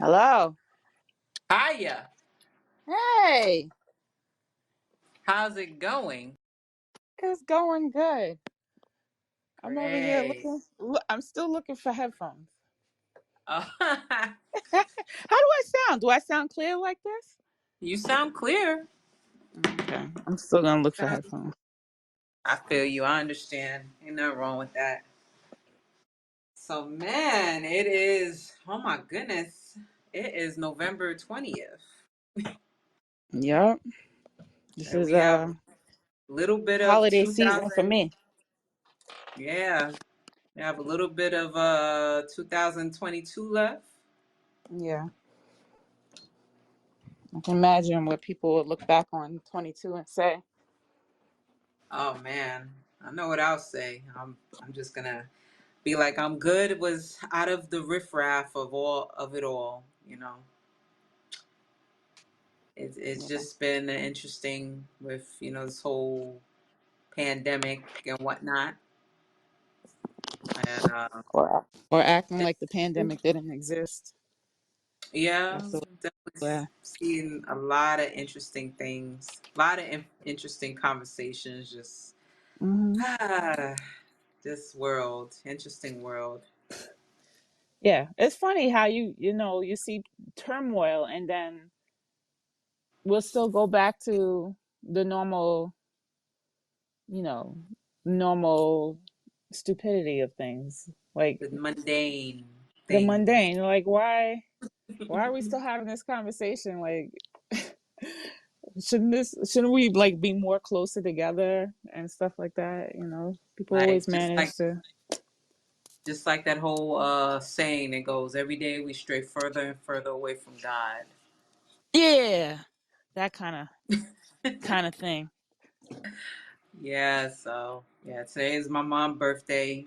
Hello. Hiya. Hey, How's it going? it's going good. I'm over here Great. looking. I'm still looking for headphones. Oh, How do I sound? Do I sound clear like this? you sound clear. Okay. I'm still gonna look for Sound- headphones. I feel you. I understand. Ain't nothing wrong with that. So, man, it is, oh my goodness, it is November 20th. Yep. This And is we have a a little bit of holiday season for 2000. me. Yeah. We have a little bit of 2022 left. Yeah. I can imagine what people would look back on 22 and say. Oh, man. I know what I'll say. I'm just going to be like I'm good was out of the riffraff of all of it all. It's Yeah. just been interesting with this whole pandemic and whatnot, and Or acting like the it's, pandemic didn't exist. yeah, That's the definitely way. seeing a lot of interesting things, a lot of interesting conversations. Just Hmm. ah, this world, interesting world. Yeah. It's funny how you see turmoil and then we'll still go back to the you know, normal stupidity of things. Like The mundane the thing. mundane. Like why are we still having this conversation? Like shouldn't we like be more closer together and stuff like that, you know? People always Like just like manage to. Just like that whole saying that goes, every day we stray further and further away from God. Yeah. That kind of thing. Yeah, so yeah, today is my mom's birthday.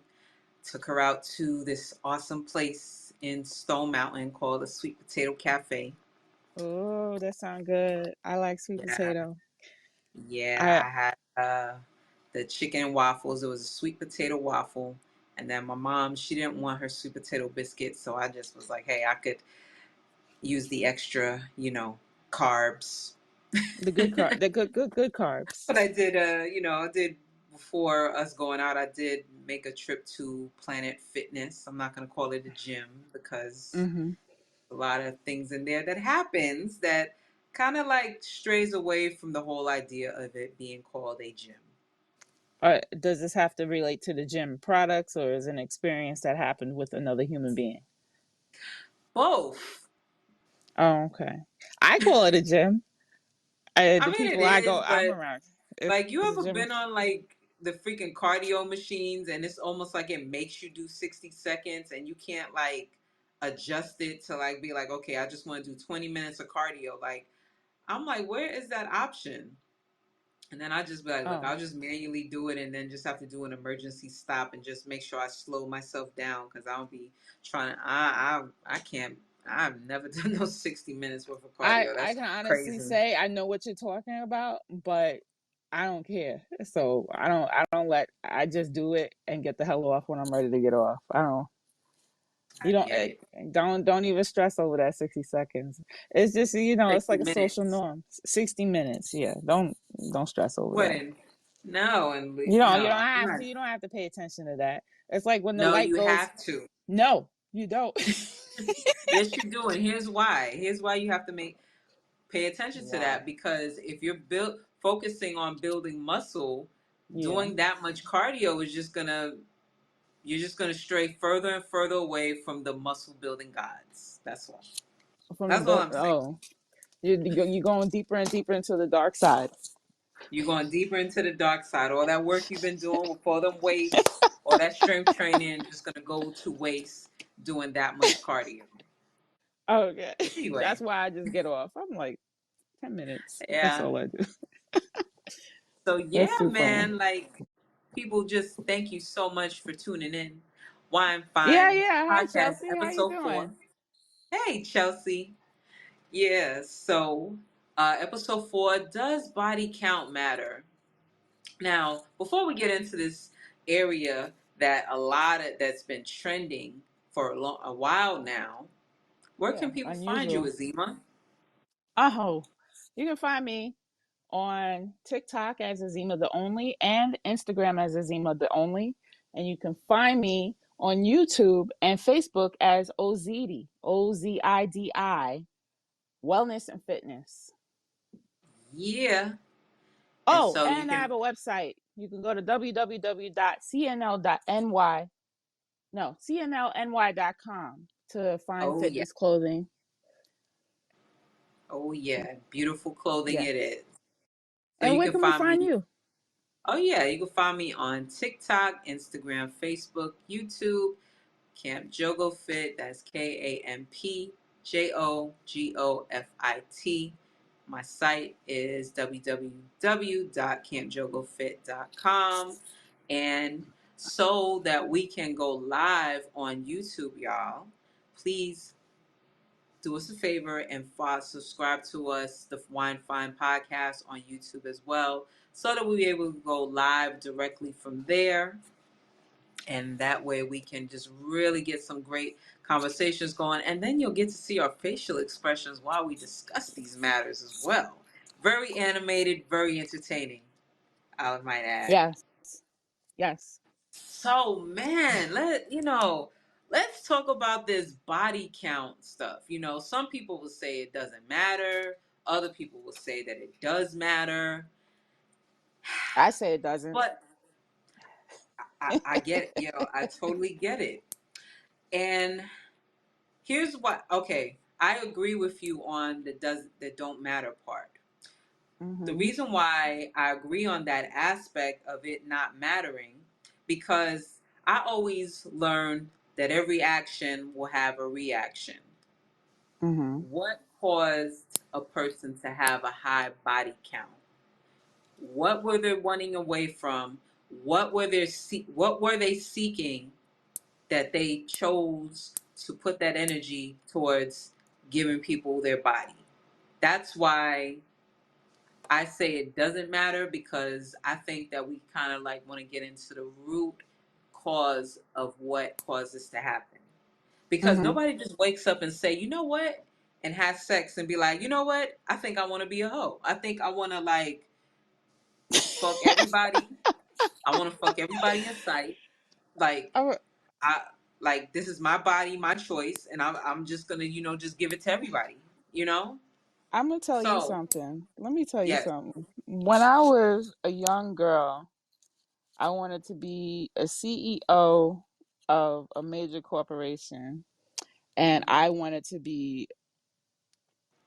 Took her out to this awesome place in Stone Mountain called the Sweet Potato Cafe. Oh, that sounds good. I like sweet Yeah, potato. yeah, I I had the chicken and waffles. It was a sweet potato waffle. And then my mom, she didn't want her sweet potato biscuits, so I just was like, hey, I could use the extra, carbs. the good carbs. But I did, I did before us going out. I did make a trip to Planet Fitness. I'm not going to call it a gym because Mm-hmm. a lot of things in there that happens that kind of like strays away from the whole idea of it being called a gym. Does this have to relate to the gym products, or is it an experience that happened with another human being? Both. Oh, okay. I call it a gym. I The mean, it people is, I'm but around, it's like, you a ever gym. been on like the freaking cardio machines and it's almost like it makes you do 60 seconds and you can't like adjust it to like be like, okay, I just want to do 20 minutes of cardio. Like, I'm like, where is that option? And then I just be like, look, Oh, I'll just manually do it and then just have to do an emergency stop and just make sure I slow myself down because I'll be trying to, I can't, I've never done those 60 minutes worth of cardio. I That's can honestly crazy. say I know what you're talking about, but I don't care. So I just do it and get the hell off when I'm ready to get off. I don't. You I don't get it. don't even stress over that 60 seconds. It's just it's 60 like a social minutes. norm. 60 minutes, yeah. Don't stress over What that. in? No, and You don't no, I'm have not. to. You don't have to pay attention to that. It's like when the No, light you goes. have to. No, you don't. Yes, you do, and here's why. Here's why you have to pay attention to Why? that, because if you're built focusing on building muscle, Yeah, doing that much cardio is just gonna you're just gonna stray further and further away from the muscle building gods. That's all. from the That's all build. I'm saying. Oh, you going deeper and deeper into the dark side. You're going deeper into the dark side. All that work you've been doing with all them weights, all that strength training, just gonna go to waste doing that much cardio. Okay, Anyway, that's why I just get off. I'm like 10 minutes. That's yeah. all I do. So That's yeah, too funny. man, like, people, just thank you so much for tuning in. Yeah, Winefine yeah. Hi, podcast Chelsea. How you episode 4. doing? Hey, Chelsea. Yeah, so episode 4, does body count matter? Now, before we get into this area that a lot of that's been trending for a while now, Where Yeah, can people find you, unusual. Azima? Oh, you can find me on TikTok as Azima the Only and Instagram as Azima the Only. And you can find me on YouTube and Facebook as Ozidi, Ozidi, Wellness and Fitness. Yeah. And Oh, so you and I can, have a website. You can go to www.cnl.ny, no, cnlny.com to find oh yeah. fitness clothing. Oh yeah. Beautiful clothing Yeah. it is. So And you where can can we find find me. you? Oh yeah, you can find me on TikTok, Instagram, Facebook, YouTube, Camp Jogo Fit. That's KampJogofit. My site is www.campjogofit.com. And so that we can go live on YouTube, y'all, please do us a favor and subscribe to us, the Winefine podcast on YouTube as well, so that we'll be able to go live directly from there. And that way we can just really get some great conversations going. And then you'll get to see our facial expressions while we discuss these matters as well. Very animated, very entertaining, I might add. Yes. Yes. So, man, let's talk about this body count stuff. Some people will say it doesn't matter. Other people will say that it does matter. I say it doesn't. But I get it. I totally get it. And here's what. Okay, I agree with you on the don't matter part. The Mm-hmm. reason why I agree on that aspect of it not mattering, because I always learn that every action will have a reaction. Mm-hmm. What caused a person to have a high body count? What were they running away from? What were they seeking that they chose to put that energy towards giving people their body? That's why I say it doesn't matter, because I think that we kind of like want to get into the root cause of what caused this to happen. Because Mm-hmm. nobody just wakes up and say, you know what, and has sex and be like, you know what, I think I want to be a hoe. I think I want to like fuck everybody. I want to fuck everybody in sight. Like I'm I like this is my body, my choice, and I'm just gonna just give it to everybody. You know. gonna tell you So something. Let me tell you yes. something. When I was a young girl, I wanted to be a CEO of a major corporation, and Hmm. I wanted to be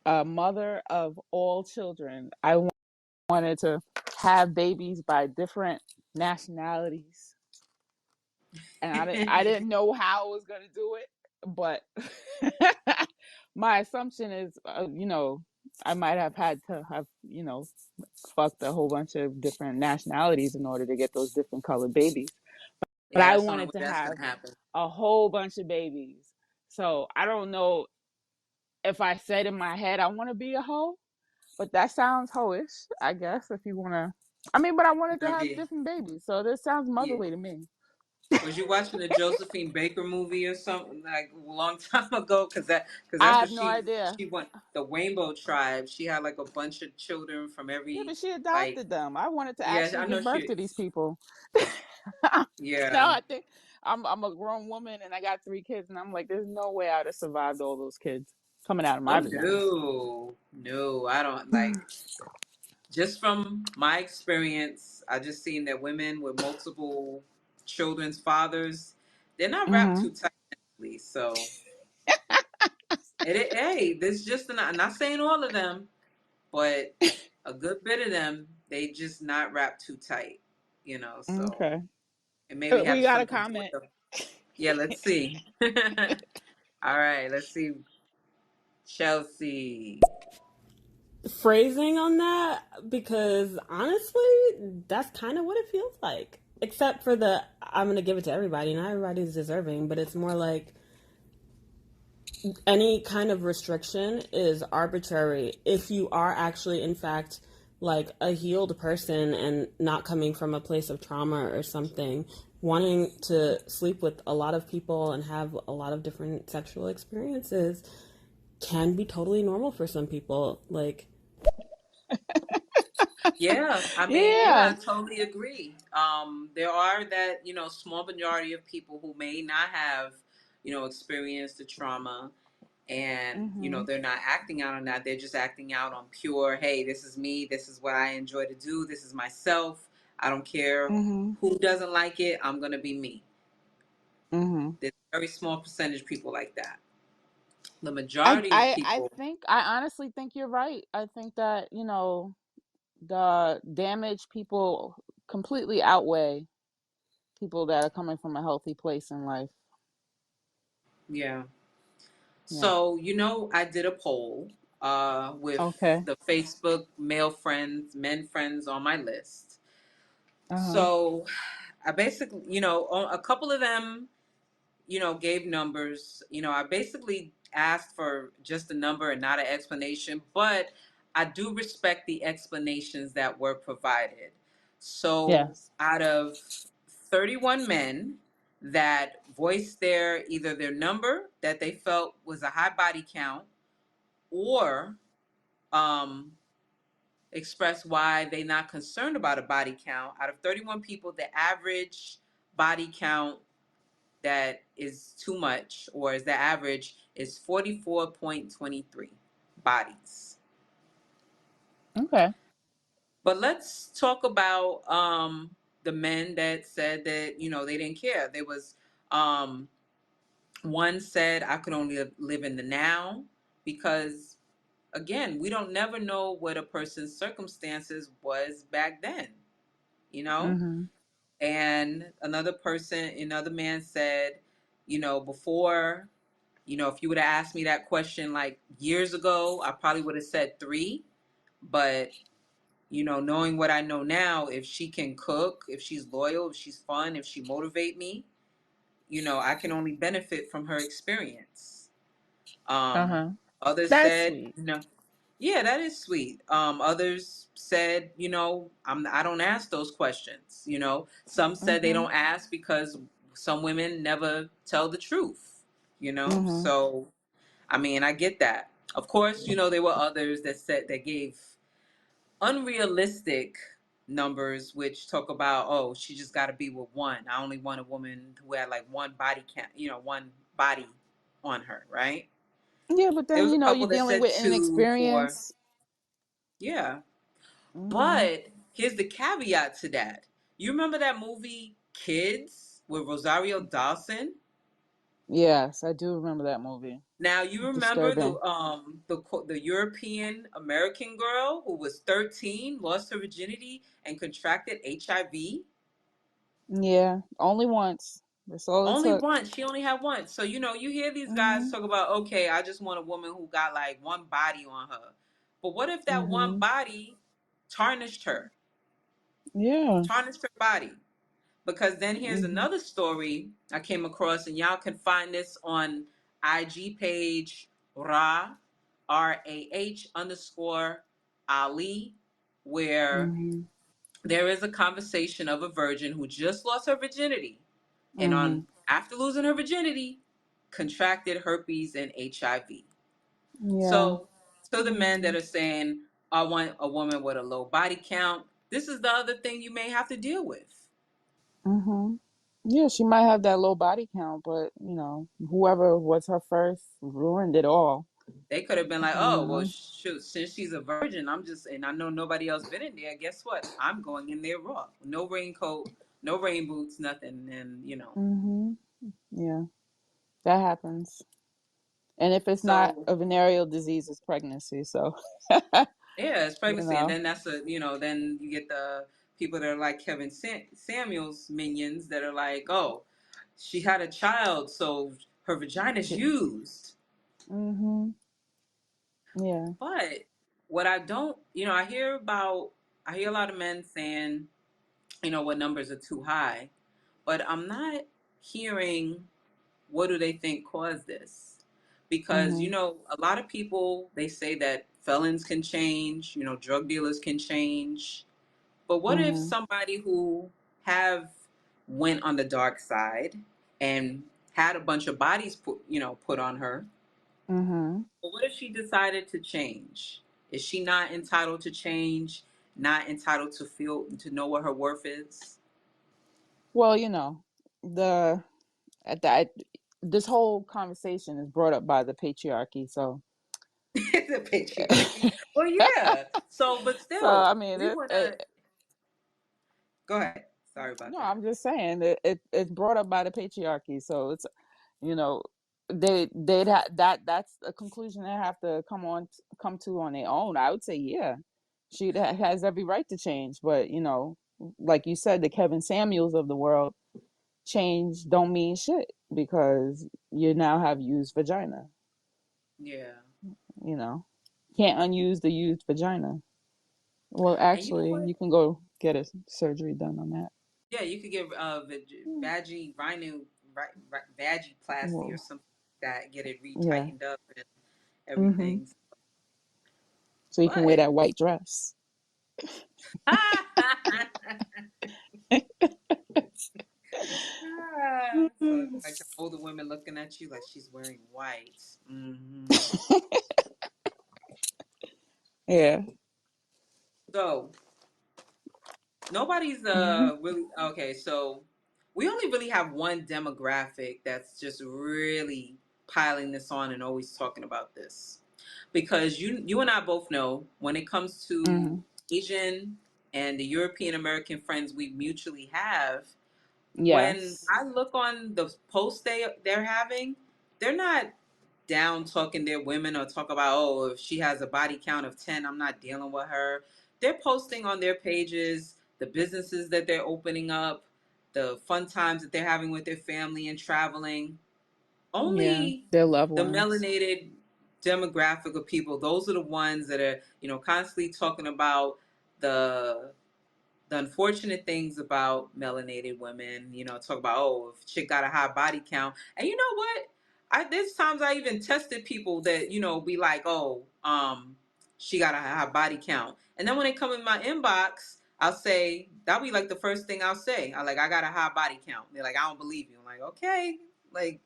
a mother of all children. I wanted to have babies by different nationalities, and I didn't know how I was gonna do it, but my assumption is, I might have had to have fucked a whole bunch of different nationalities in order to get those different colored babies. But Yeah, I that's the only wanted way to that's gonna have happen. a whole bunch of babies. So I don't know if I said in my head I want to be a hoe, but that sounds hoish, I guess, if you want to. I mean, but I wanted to Gonna have be different babies, so this sounds yeah. motherly to me. Was you watching the Josephine Baker movie or something like a long time ago? Because I that's what have no idea. she went, the Rainbow Tribe. She had like a bunch of children from Yeah, every, but she like, adopted them. I wanted to yeah, actually I know give birth she. to these people. Now Yeah. I think I'm a grown woman and I got 3 kids, and I'm like, there's no way I'd have survived all those kids coming out of my Oh vagina. no, I don't like. Just from my experience, I just seen that women with multiple children's fathers, they're not wrapped Mm-hmm. too tightly. So hey, this just I'm not saying all of them, but a good bit of them, they just not wrapped too tight. So Okay. it maybe We have got a something to do with comment. them. Yeah, let's see. All right, let's see. Chelsea. Phrasing on that, because honestly, that's kind of what it feels like. Except for the I'm going to give it to everybody, not everybody's deserving, but it's more like any kind of restriction is arbitrary if you are actually, in fact, like a healed person and not coming from a place of trauma or something, wanting to sleep with a lot of people and have a lot of different sexual experiences. can be totally normal for some people. Like, Yeah, I mean, yeah, Yeah. I totally agree. There are that, small majority of people who may not have, experienced the trauma, and, Mhm. they're not acting out on that. They're just acting out on pure, hey, this is me. This is what I enjoy to do. This is myself. I don't care Mhm. who doesn't like it. I'm going to be me. Mhm. There's a very small percentage of people like that. The I majority of I I people, think I honestly think you're right. I think that, the damage people completely outweigh people that are coming from a healthy place in life. yeah. Yeah. So, I did a poll with Okay. the Facebook male friends, men friends on my list. Uh-huh. So I basically, a couple of them, gave numbers. I basically asked for just a number and not an explanation, but I do respect the explanations that were provided. So Yes. out of 31 men that voiced either their number that they felt was a high body count, or um, expressed why they're not concerned about a body count. Out of 31 people, the average body count that is too much, or is the average, is 44.23 bodies. Okay. But let's talk about the men that said that, they didn't care. There was um, one said, I could only live in the now, because again, we don't never know what a person's circumstances was back then, you know? Mhm. And another man said, before, if you would have asked me that question like years ago, I probably would have said 3. But, knowing what I know now, if she can cook, if she's loyal, if she's fun, if she motivate me, I can only benefit from her experience. Um, Uh-huh. Others That's said, sweet. yeah, that is sweet. Others said, I don't ask those questions. Some said they Mhm. don't ask because some women never tell the truth. Mhm. So I mean, I get that. Of course, there were others that gave unrealistic numbers, which talk about, oh, she just got to be with one. I only want a woman who had like one body count, one body on her, right? Yeah, but There then was a couple you're that dealing said with 2 for, inexperience. yeah. Mhm. But here's the caveat to that. You remember that movie Kids with Rosario Dawson? Yes, I do remember that movie. Now you remember Disturbing. the European American girl who was 13, lost her virginity, and contracted HIV. Yeah, only once. That's all it Only took. once. She only had one. So you hear these guys Mhm. talk about, okay, I just want a woman who got like one body on her. But what if that one Mhm. body tarnished her? Yeah. Tarnished her body. Because then here's Mhm. another story I came across, and y'all can find this on IG page RAH underscore Ali, where Mhm. there is a conversation of a virgin who just lost her virginity, and Mhm. after losing her virginity, contracted herpes and HIV. Yeah. So to the men that Mhm. are saying, I want a woman with a low body count, this is the other thing you may have to deal with. Mhm. Yeah, she might have that low body count, but whoever was her first ruined it all. They could have been like, You oh, well, know. shoot, since she's a virgin, and I know nobody else been in there, guess what? I'm going in there raw. No raincoat, no rain boots, nothing. And, Mhm. Yeah, that happens. And if it's not so a venereal disease, it's pregnancy. So, yeah, it's you pregnancy. And know. then then you get the people that are like Kevin Samuel's minions that are like, oh, she had a child, so her vagina's used. Mhm. Yeah. But what I don't, I hear a lot of men saying, what numbers are too high, but I'm not hearing what do they think caused this. Because, Mhm. a lot of people, they say that felons can change, drug dealers can change. But what if Mhm. somebody who have went on the dark side and had a bunch of bodies put on her, Mm-hmm. But what if she decided to change? Is she not entitled to change? Not entitled to feel to know what her worth is? Well, the at that this whole conversation is brought up by the patriarchy. So, The patriarchy. Well, yeah. So, but so still, I mean, we want to go ahead. Sorry about no, that. I'm just saying that it's brought up by the patriarchy. So it's you know that's a conclusion they have to come to on their own. I would say, yeah, she has every right to change, but like you said, the Kevin Samuels of the world, change don't mean shit because you now have used vagina. Yeah. You know, can't unuse the used vagina. Well, And you know actually, what? you can go get a surgery done on that. Yeah, you could get vagi rhino vagiplasty or Well, something like that. Get it yeah. retightened up and Hmm. everything. So you can wear But that white dress. so Hmm. like the older women looking at you like she's wearing white. Hmm. Yeah. So nobody's Hmm. really okay. So we only really have one demographic that's just really piling this on and always talking about this, because you and I both know when it comes to Hmm. Asian and the European American friends we mutually have, when Yes. I look on the posts they're having, they're not down talking their women or talk about, oh, if she has a body count of 10, I'm not dealing with her. They're posting on their pages the businesses that they're opening up, the fun times that they're having with their family and traveling. Yeah. Only Their loved the ones. melanated demographic of people, those are the ones that are, constantly talking about the the unfortunate things about melanated women, talk about, oh, if chick got a high body count. And you know what? There's times I even tested people that, be like, oh, she got a high body count. And then when they come in my inbox, I'll say, that'll be like the first thing I'll say. I got a high body count. They're like, I don't believe you. I'm like, okay. Like,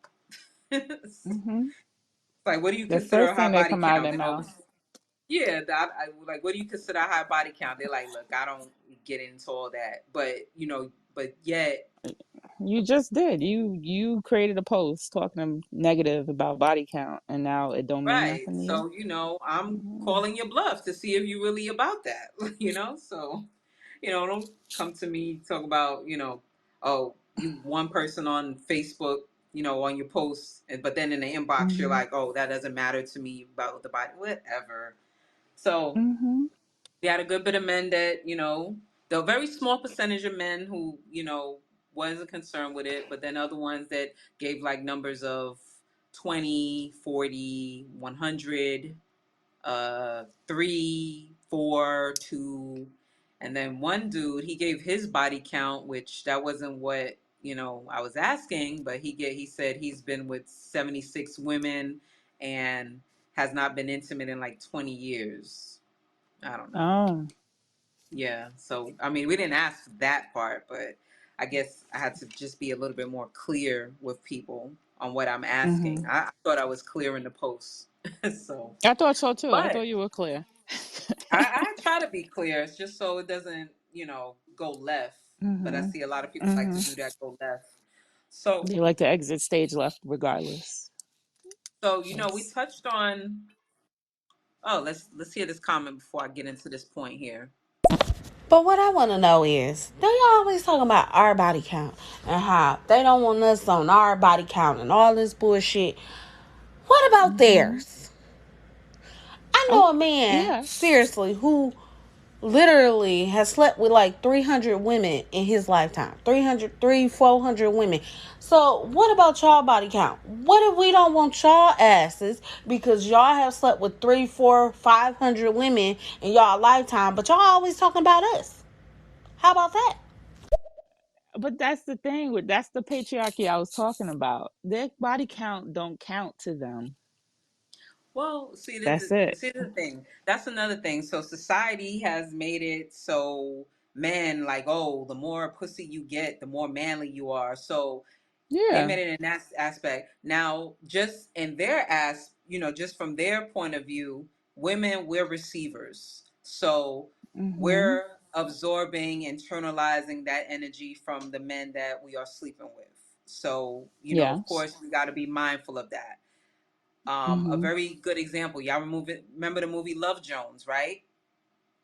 it's Hmm. like, what do you The consider first a thing high that body come out of count? their Then all mouth. this, yeah, that I like. What do you consider a high body count? They're like, look, I don't get into all that, but but yet, You just did. You created a post talking negative about body count, and now it don't mean right. nothing to you. So I'm Mhm. calling your bluff to see if you really about that. So don't come to me talk about oh, you one person on Facebook, on your post, but then in the inbox you're Mhm. like, oh, that doesn't matter to me about the body, whatever. So Mhm. we had a good bit of men that, the very small percentage of men who, wasn't concerned with it, but then other ones that gave like numbers of 20, 40, 100, 3, 4, 2. And then one dude, he gave his body count, which that wasn't what, I was asking, but he said he's been with 76 women and has not been intimate in like 20 years. I don't know. Oh. Yeah. So, I mean, we didn't ask that part, but I guess I had to just be a little bit more clear with people on what I'm asking. Mhm. I thought I was clear in the post. So, I thought so too. I but thought you were clear. I try to be clear just so it doesn't, go left. But I Mhm. see a lot of people like to Mhm. do that, go left. So, They like to exit stage left regardless. we Yes. touched on. Oh, let's hear this comment before I get into this point here. But what I want to know is, they always talking about our body count and how they don't want us on our body count and all this bullshit. What about Mhm. theirs? I Oh, know a man, yes. seriously, who literally has slept with like 300 women in his lifetime. 400 women. So what about y'all body count? What if we don't want y'all asses because y'all have slept with 3, 4, 500 women in y'all lifetime, but y'all always talking about us? How about that? But that's the patriarchy I was talking about. Their body count don't count to them. Well, That's it. see the thing. That's another thing. So society has made it so men like, oh, the more pussy you get, the more manly you are. So they Yeah. made it in that aspect. Now, just in their just from their point of view, women, we're receivers. So Mhm. we're absorbing, internalizing that energy from the men that we are sleeping with. So, of Yes. course, we got to be mindful of that. A Mhm. very good example, y'all remember the movie Love Jones, right?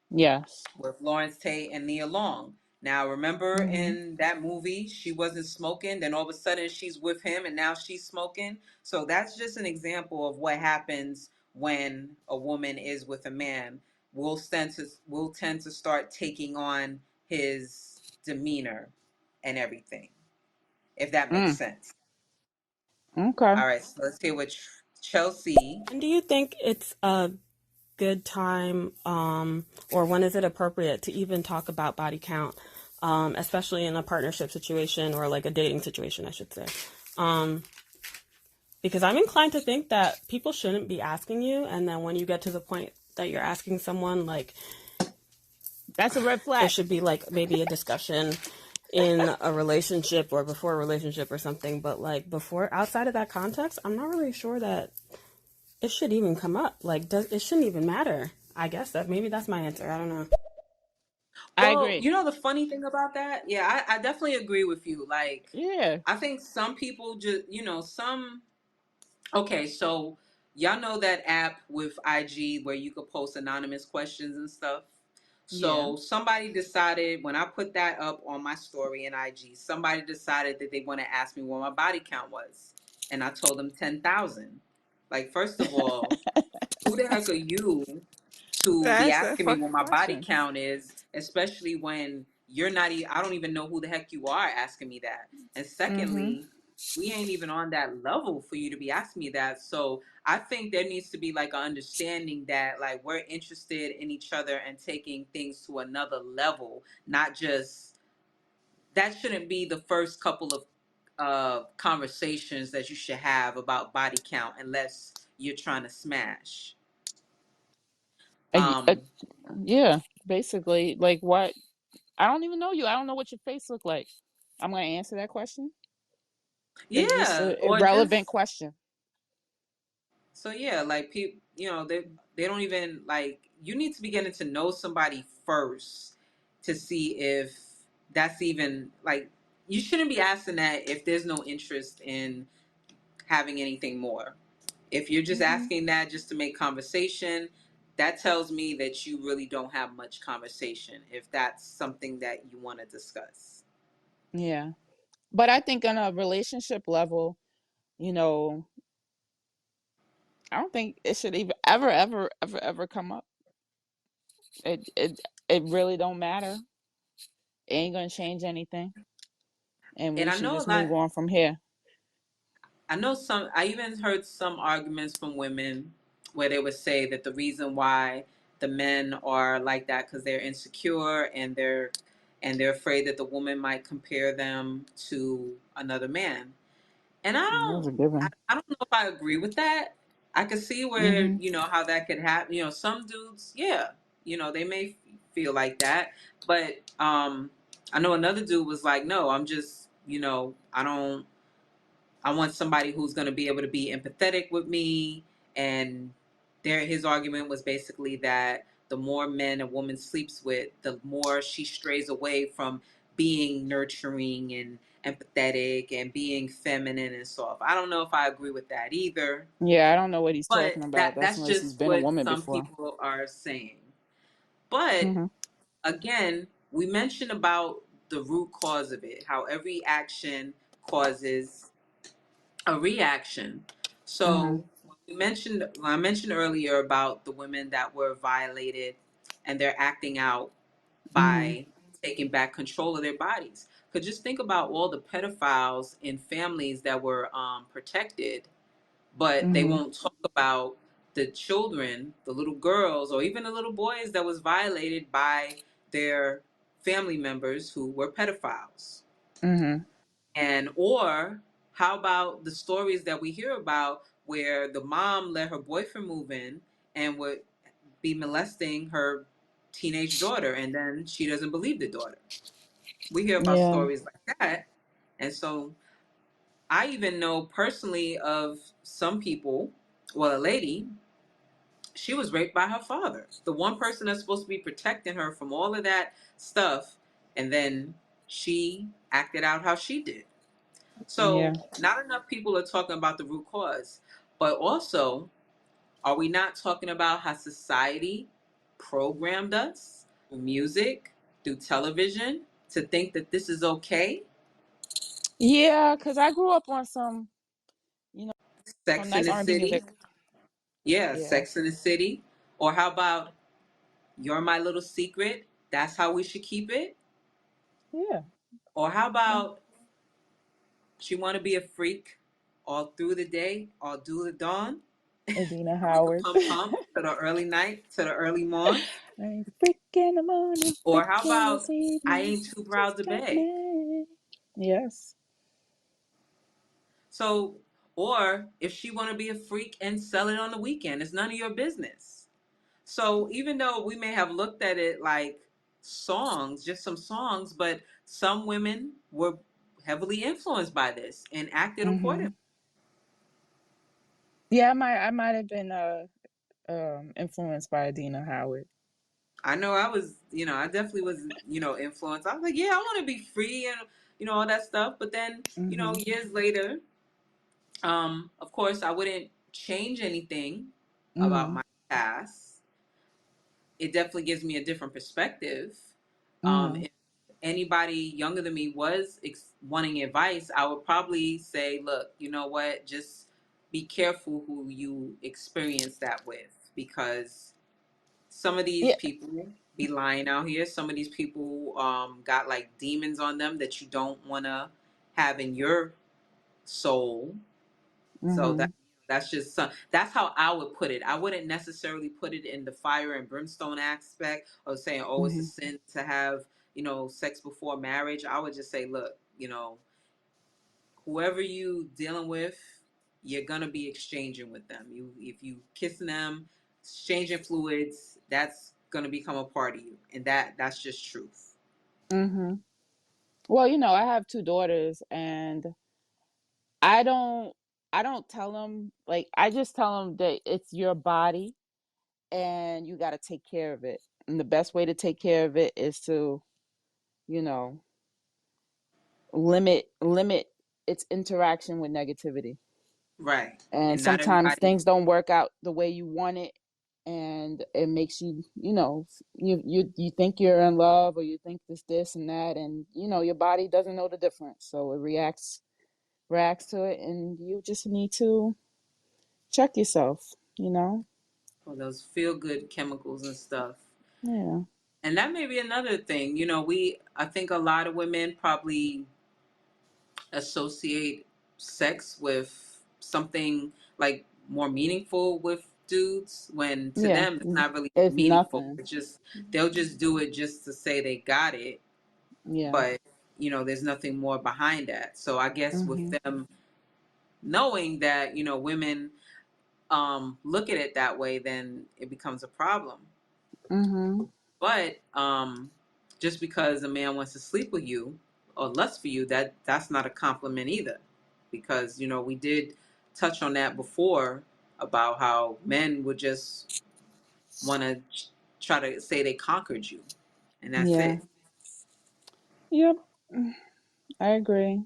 Yes. With Lawrence Tate and Nia Long. Now, remember Mhm. in that movie, she wasn't smoking, then all of a sudden she's with him and now she's smoking. So that's just an example of what happens when a woman is with a man. We'll tend to start taking on his demeanor and everything, if that makes Mm. sense. Okay. All right, so let's hear what Chelsea. And do you think it's a good time, or when is it appropriate to even talk about body count, especially in a partnership situation or like a dating situation, I should say? Um, because I'm inclined to think that people shouldn't be asking you, and then when you get to the point that you're asking someone, like, That's a red it flag. should be like maybe a discussion in a relationship or before a relationship or something. But like before, outside of that context, I'm not really sure that it should even come up. Like, it shouldn't even matter. I guess that maybe that's my answer. I don't know. I Well, agree. the funny thing about that, yeah, I definitely agree with you. Like, Yeah. I think some people just, some. Okay, so y'all know that app with IG where you could post anonymous questions and stuff. Yeah. So somebody decided when I put that up on my story in IG, somebody decided that they want to ask me what my body count was, and I told them 10,000. Like, first of all, who the heck are you to be That's a asking me fucking what my body question. count is, especially when you're not I don't even know who the heck you are asking me that. And Mhm. secondly, we ain't even on that level for you to be asking me that. So I think there needs to be like an understanding that like we're interested in each other and taking things to another level, not just that shouldn't be the first couple of conversations that you should have about body count unless you're trying to smash. Uh, uh, Um, yeah. Basically, like what? I don't even know you. I don't know what your face look like. I'm gonna answer that question. It's just Yeah, an or irrelevant just question. so yeah, like people, they don't even like you need to be getting to know somebody first to see if that's even like you shouldn't be asking that if there's no interest in having anything more. If you're just Mhm. asking that just to make conversation, that tells me that you really don't have much conversation if that's something that you want to discuss. Yeah. But I think on a relationship level, you know, I don't think it should even ever come up. It really don't matter. It ain't gonna change anything, and And we I should know a just lot move on from here. I even heard some arguments from women where they would say that the reason why the men are like that because they're insecure and they're afraid that the woman might compare them to another man. And That's a given. I don't know if I agree with that. I could see where, Mhm. how that could happen. Some dudes, yeah, they may feel like that, but I know another dude was like, no, I'm just, I want somebody who's going to be able to be empathetic with me. And his argument was basically that the more men a woman sleeps with, the more she strays away from being nurturing and empathetic and being feminine and soft. I don't know if I agree with that either, Yeah, I don't know what he's talking but about. that That's that's unless he's just been a what woman some before. people are saying. But Mhm. again, we mentioned about the root cause of it, how every action causes a reaction. Mhm. So I mentioned earlier about the women that were violated and they're acting out Mhm. by taking back control of their bodies. Because just think about all the pedophiles in families that were protected, but they Mhm. won't talk about the children, the little girls, or even the little boys that was violated by their family members who were pedophiles. Mhm. And or how about the stories that we hear about where the mom let her boyfriend move in and would be molesting her teenage daughter and then she doesn't believe the daughter. We hear about Yeah. stories like that. And so I even know personally of some people. Well, a lady, she was raped by her father, the one person that's supposed to be protecting her from all of that stuff, and then she acted out how she did. Yeah. So not enough people are talking about the root cause, but also, are we not talking about how society programmed us through music, through television, to think that this is okay? Yeah, because I grew up on some, you know, some Sex in nice the R&B City, music. yeah, Yeah. Sex in the City, or how about You're My Little Secret? That's how we should keep it. Yeah. Or how Yeah. about She Want to Be a Freak all through the day, all through the dawn, Adina like a Howard. pum pum to the early night, to the early morn. Like, freak in the morning, Or freak how in this about I evening. Ain't Too Proud Just to got Beg? me. Yes. So, or if she want to be a freak and sell it on the weekend, it's none of your business. So even though we may have looked at it like songs, just some songs, but some women were heavily influenced by this and acted accordingly. Hmm. Yeah, I might have been influenced by Adina Howard. I know I was, I definitely was, influenced. I was like, yeah, I want to be free and, all that stuff. But then, Hmm. years later, of course, I wouldn't change anything about Hmm. my past. It definitely gives me a different perspective. Hmm. If anybody younger than me was wanting advice, I would probably say, look, you know what? Just be careful who you experience that with, because some of these Yeah. people be lying out here. Some of these people got like demons on them that you don't want to have in your soul. So Hmm. that's just that's how I would put it. I wouldn't necessarily put it in the fire and brimstone aspect of saying, oh, it's a Hmm. sin to have, sex before marriage. I would just say, look, whoever you dealing with, you're gonna be exchanging with them. If you kissing them, exchanging fluids, that's gonna become a part of you. And that's just truth. Hmm. Well, I have two daughters, and I don't I don't tell them, like, I just tell them that it's your body and you got to take care of it. And the best way to take care of it is to, you know, limit its interaction with negativity. Right. And And not sometimes everybody. things don't work out the way you want it, and it makes you, you think you're in love, or you think this and that, and your body doesn't know the difference. So it reacts to it, and you just need to check yourself, you know? Well, those feel good chemicals and stuff. Yeah. And that may be another thing. I think a lot of women probably associate sex with something like more meaningful with dudes, when to Yeah. them it's not really It's meaningful. nothing. It's just they'll just do it just to say they got it, Yeah. but there's nothing more behind that. So I guess with Mhm. them knowing that, women look at it that way, then it becomes a problem. Mhm. But just because a man wants to sleep with you or lust for you, that's not a compliment either. Because we did touch on that before, about how men would just want to try to say they conquered you, and that's Yeah. it. Yep. I agree.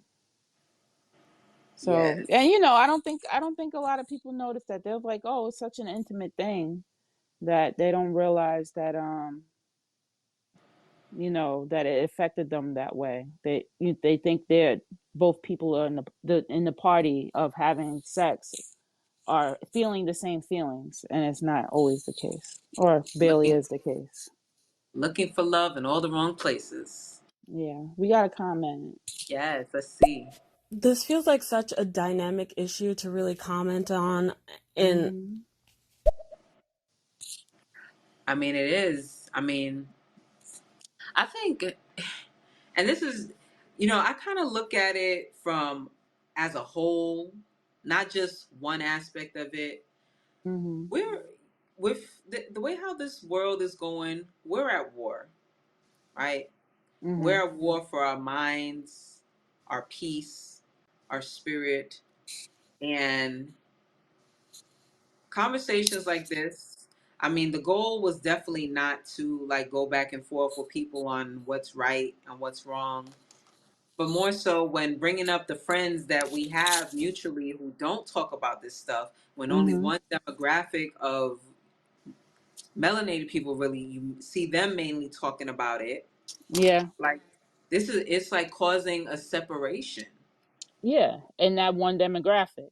So, Yes. and I don't think a lot of people notice that. They're like, "Oh, it's such an intimate thing," that they don't realize that that it affected them that way. They think they're both people are in the party of having sex are feeling the same feelings, and it's not always the case, or barely Looking is the case. looking for love in all the wrong places. Yeah, we got a comment. Yes, let's see. This feels like such a dynamic issue to really comment on. And Mhm. I mean, it is. I mean, I think, and this is, I kind of look at it from as a whole, not just one aspect of it. Mhm. We're with the way how this world is going, we're at war, right? Mhm. We're at war for our minds, our peace, our spirit, and conversations like this, I mean, the goal was definitely not to like go back and forth with people on what's right and what's wrong, but more so when bringing up the friends that we have mutually who don't talk about this stuff, when only Mm-hmm. one demographic of melanated people really, you see them mainly talking about it. Yeah. Like, this is, it's like causing a separation Yeah. In that one demographic.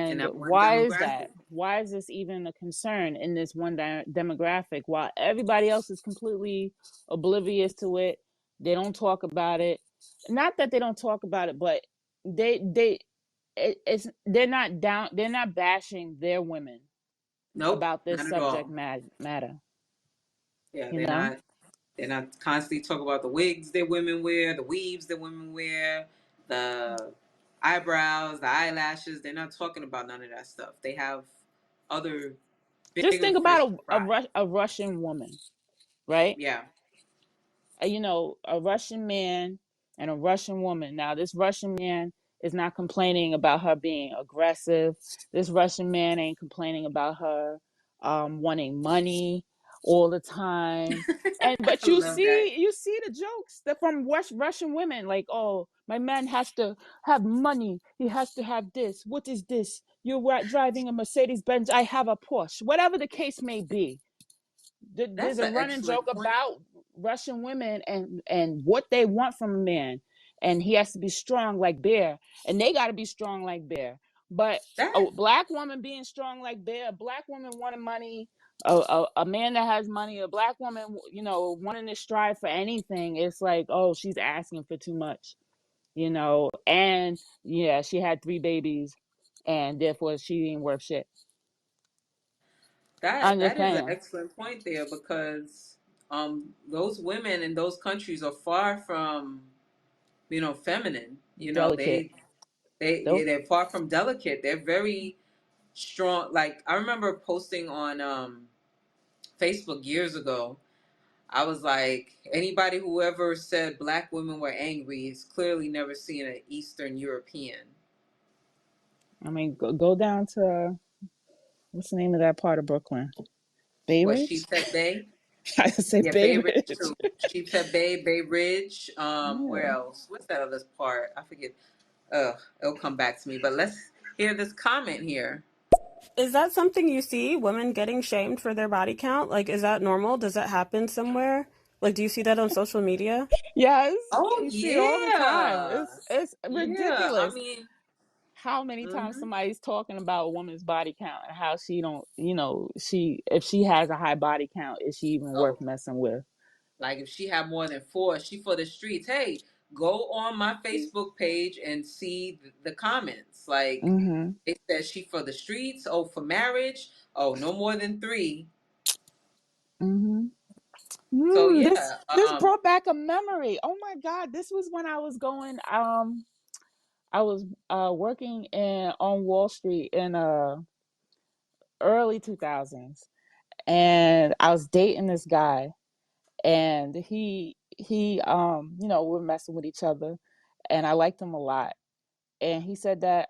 in And that one why is that? demographic. Why is this even a concern in this one demographic while everybody else is completely oblivious to it? They don't talk about it. Not that they don't talk about it, but they it's they're not down. They're not bashing their women Nope, about this not at subject all. matter. Yeah, You know, they're not constantly talking about the wigs that women wear, the weaves that women wear, the eyebrows, the eyelashes. They're not talking about none of that stuff. They have other just bigger think fish to about fry. a Russian woman, right? Yeah, You know, a Russian man and a Russian woman. Now, this Russian man is not complaining about her being aggressive. This Russian man ain't complaining about her wanting money all the time. And but I love that. you see the jokes that from Russian women, like, oh, my man has to have money. He has to have this. What is this? You're driving a Mercedes Benz. I have a Porsche. Whatever the case may be, there's That's a an running joke excellent point. about Russian women and what they want from a man, and he has to be strong like bear, and they got to be strong like bear. But That a black woman being strong like bear, a black woman wanting money, a man that has money, a black woman, you know, wanting to strive for anything, it's like, oh, she's asking for too much, you know, and yeah, she had 3 babies, and therefore she ain't worth shit. I'm just that is an saying, excellent point there because those women in those countries are far from, you know, feminine. You know, delicate. Nope. they're far from delicate. They're very strong. Like I remember posting on Facebook years ago. I was like, anybody who ever said black women were angry is clearly never seen an Eastern European. I mean, go down to what's the name of that part of Brooklyn? Bay What, Ridge? Sheepshead Bay? I say Yeah, Bay Bay Ridge Ridge. too. Sheepshead Bay, Bay Ridge. Where Yeah. else? What's that other part? I forget. It'll come back to me. But let's hear this comment here. Is that something you see, women getting shamed for their body count? Like, is that normal? Does that happen somewhere? Like, do you see that on social media? Yes, Oh you see it all the time. yeah, It's yeah. I ridiculous mean, how many times hmm somebody's talking about a woman's body count and how she don't, you know, she if she has a high body count, is she even worth oh, messing with? like if she had more than four, she for the streets. Hey, go on my Facebook page and see the comments. Like Mm-hmm. it says she for the streets. Oh, for marriage. Oh, no more than three. Mm-hmm. So This yeah, brought back a memory. Oh my God, this was when I was going. I was working in on Wall Street in early 2000s, and I was dating this guy, and he you know, we're messing with each other, and I liked him a lot. And he said that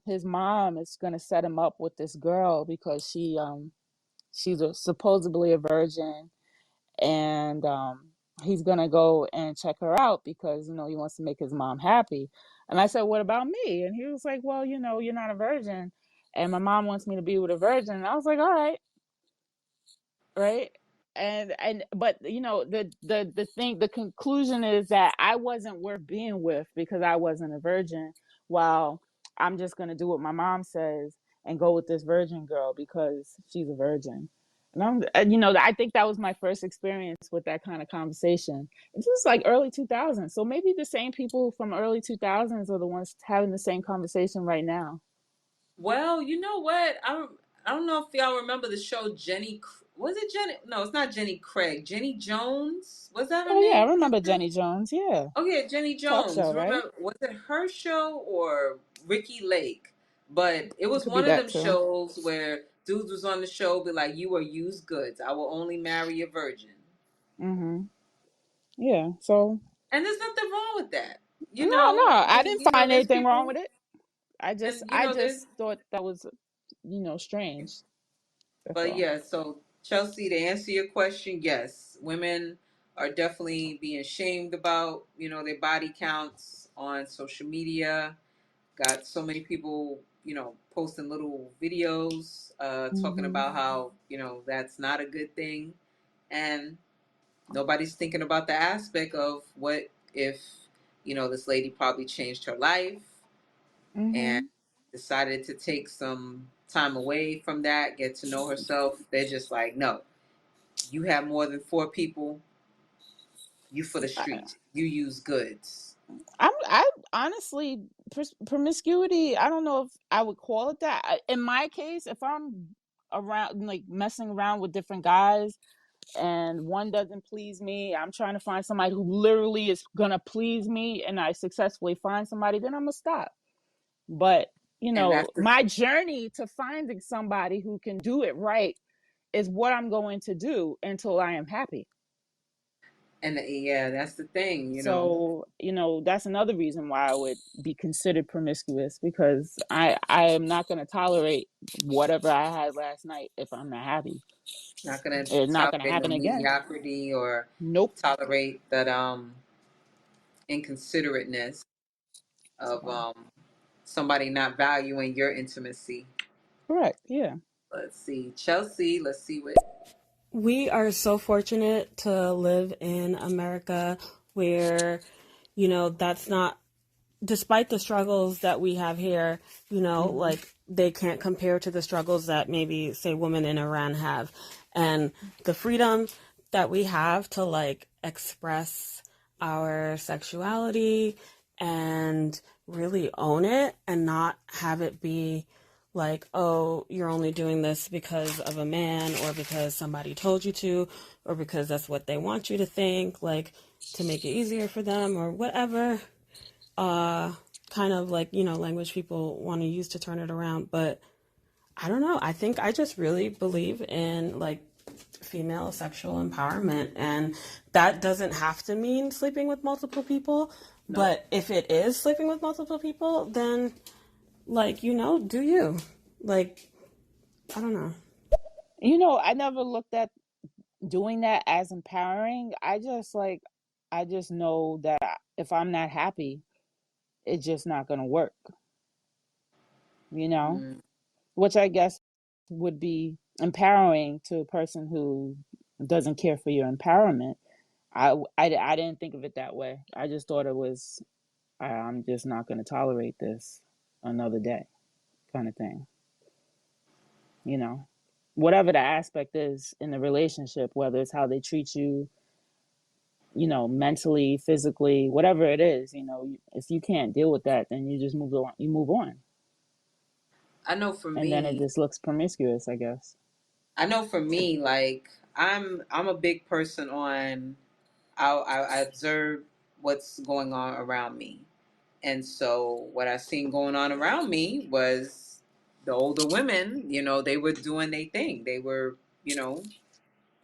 his mom is gonna set him up with this girl because she's supposedly a virgin, and he's gonna go and check her out because, you know, he wants to make his mom happy. And I said, what about me? And he was like, well, you know, you're not a virgin, and my mom wants me to be with a virgin. And I was like, all right, right. And but you know, the thing, the conclusion is that I wasn't worth being with because I wasn't a virgin, while I'm just gonna do what my mom says and go with this virgin girl because she's a virgin. And you know, I think that was my first experience with that kind of conversation. It was like early 2000s, so maybe the same people from early 2000s are the ones having the same conversation right now. well, you know what? I don't know if y'all remember the show Jenny. Was it Jenny? No, it's not Jenny Craig. Jenny Jones. Was that her Oh yeah, I name on the remember show? Jenny Jones. Yeah, Oh yeah, Jenny talk Jones. show, right? Remember, was it her show or Ricky Lake? But it It was could be one of that them too. shows where dudes was on the show be like, "You are used goods. I will only marry a virgin." Mm-hmm. Yeah. So And there's nothing wrong with that, no, you no, know, I because didn't you know find there's anything wrong people, with it. I just, and you I know there's just thought that was, you know, strange. That's But all. yeah, so Chelsea, to answer your question, yes, women are definitely being shamed about, their body counts on social media. Got so many people, posting little videos, talking Hmm. about how, that's not a good thing. And nobody's thinking about the aspect of what if, this lady probably changed her life and Hmm. decided to take some time away from that, get to know herself. They're just like, no, you have more than four people, you for the streets, you use goods. I honestly, promiscuity, I don't know if I would call it that. In my case, if I'm around, like messing around with different guys and one doesn't please me, I'm trying to find somebody who literally is gonna please me, and I successfully find somebody, then I'm gonna stop. But, And that's the my journey to finding somebody who can do it right is what I'm going to do until I am happy. yeah, that's the thing. So, that's another reason why I would be considered promiscuous, because I am not going to tolerate whatever I had last night if I'm not happy. Not gonna It's not going to tolerate no happen again. mediocrity or Nope. tolerate that inconsiderateness of So, somebody not valuing your intimacy. correct. Yeah. Let's see, Chelsea. Let's see what. We are so fortunate to live in America where, that's not, despite the struggles that we have here, Hmm. like they can't compare to the struggles that maybe, say, women in Iran have. And the freedom that we have to like express our sexuality and really own it and not have it be like, oh, you're only doing this because of a man or because somebody told you to or because that's what they want you to think, like to make it easier for them or whatever kind of like, language people want to use to turn it around. But I don't know. I think I just really believe in like female sexual empowerment. And that doesn't have to mean sleeping with multiple people. Nope. But if it is sleeping with multiple people, then like, do you? Like, I don't know. I never looked at doing that as empowering. I just know that if I'm not happy, it's just not going to work, you know? Mm. Which I guess would be empowering to a person who doesn't care for your empowerment. I didn't think of it that way. I just thought it was, I'm just not going to tolerate this another day kind of thing, you know? Whatever the aspect is in the relationship, whether it's how they treat you, mentally, physically, whatever it is, if you can't deal with that, then you just move on. You move on, I know for and then it me, just looks promiscuous, I guess. like I'm a big person on. I observe what's going on around me. And so what I seen going on around me was the older women, they were doing their thing. They were, you know,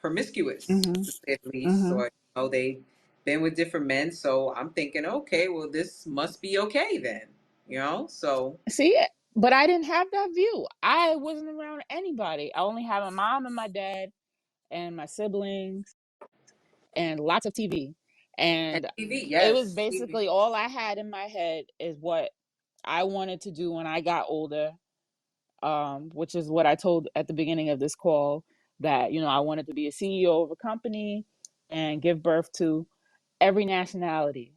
promiscuous, Mhm. to say the least, Mhm. or they been with different men. So I'm thinking, okay, well, this must be okay then. So See, but I didn't have that view. I wasn't around anybody. I only had my mom and my dad and my siblings and lots of TV. and And TV, it was yes, TV. basically all I had in my head is what I wanted to do when I got older, which is what I told at the beginning of this call, that, I wanted to be a CEO of a company and give birth to every nationality.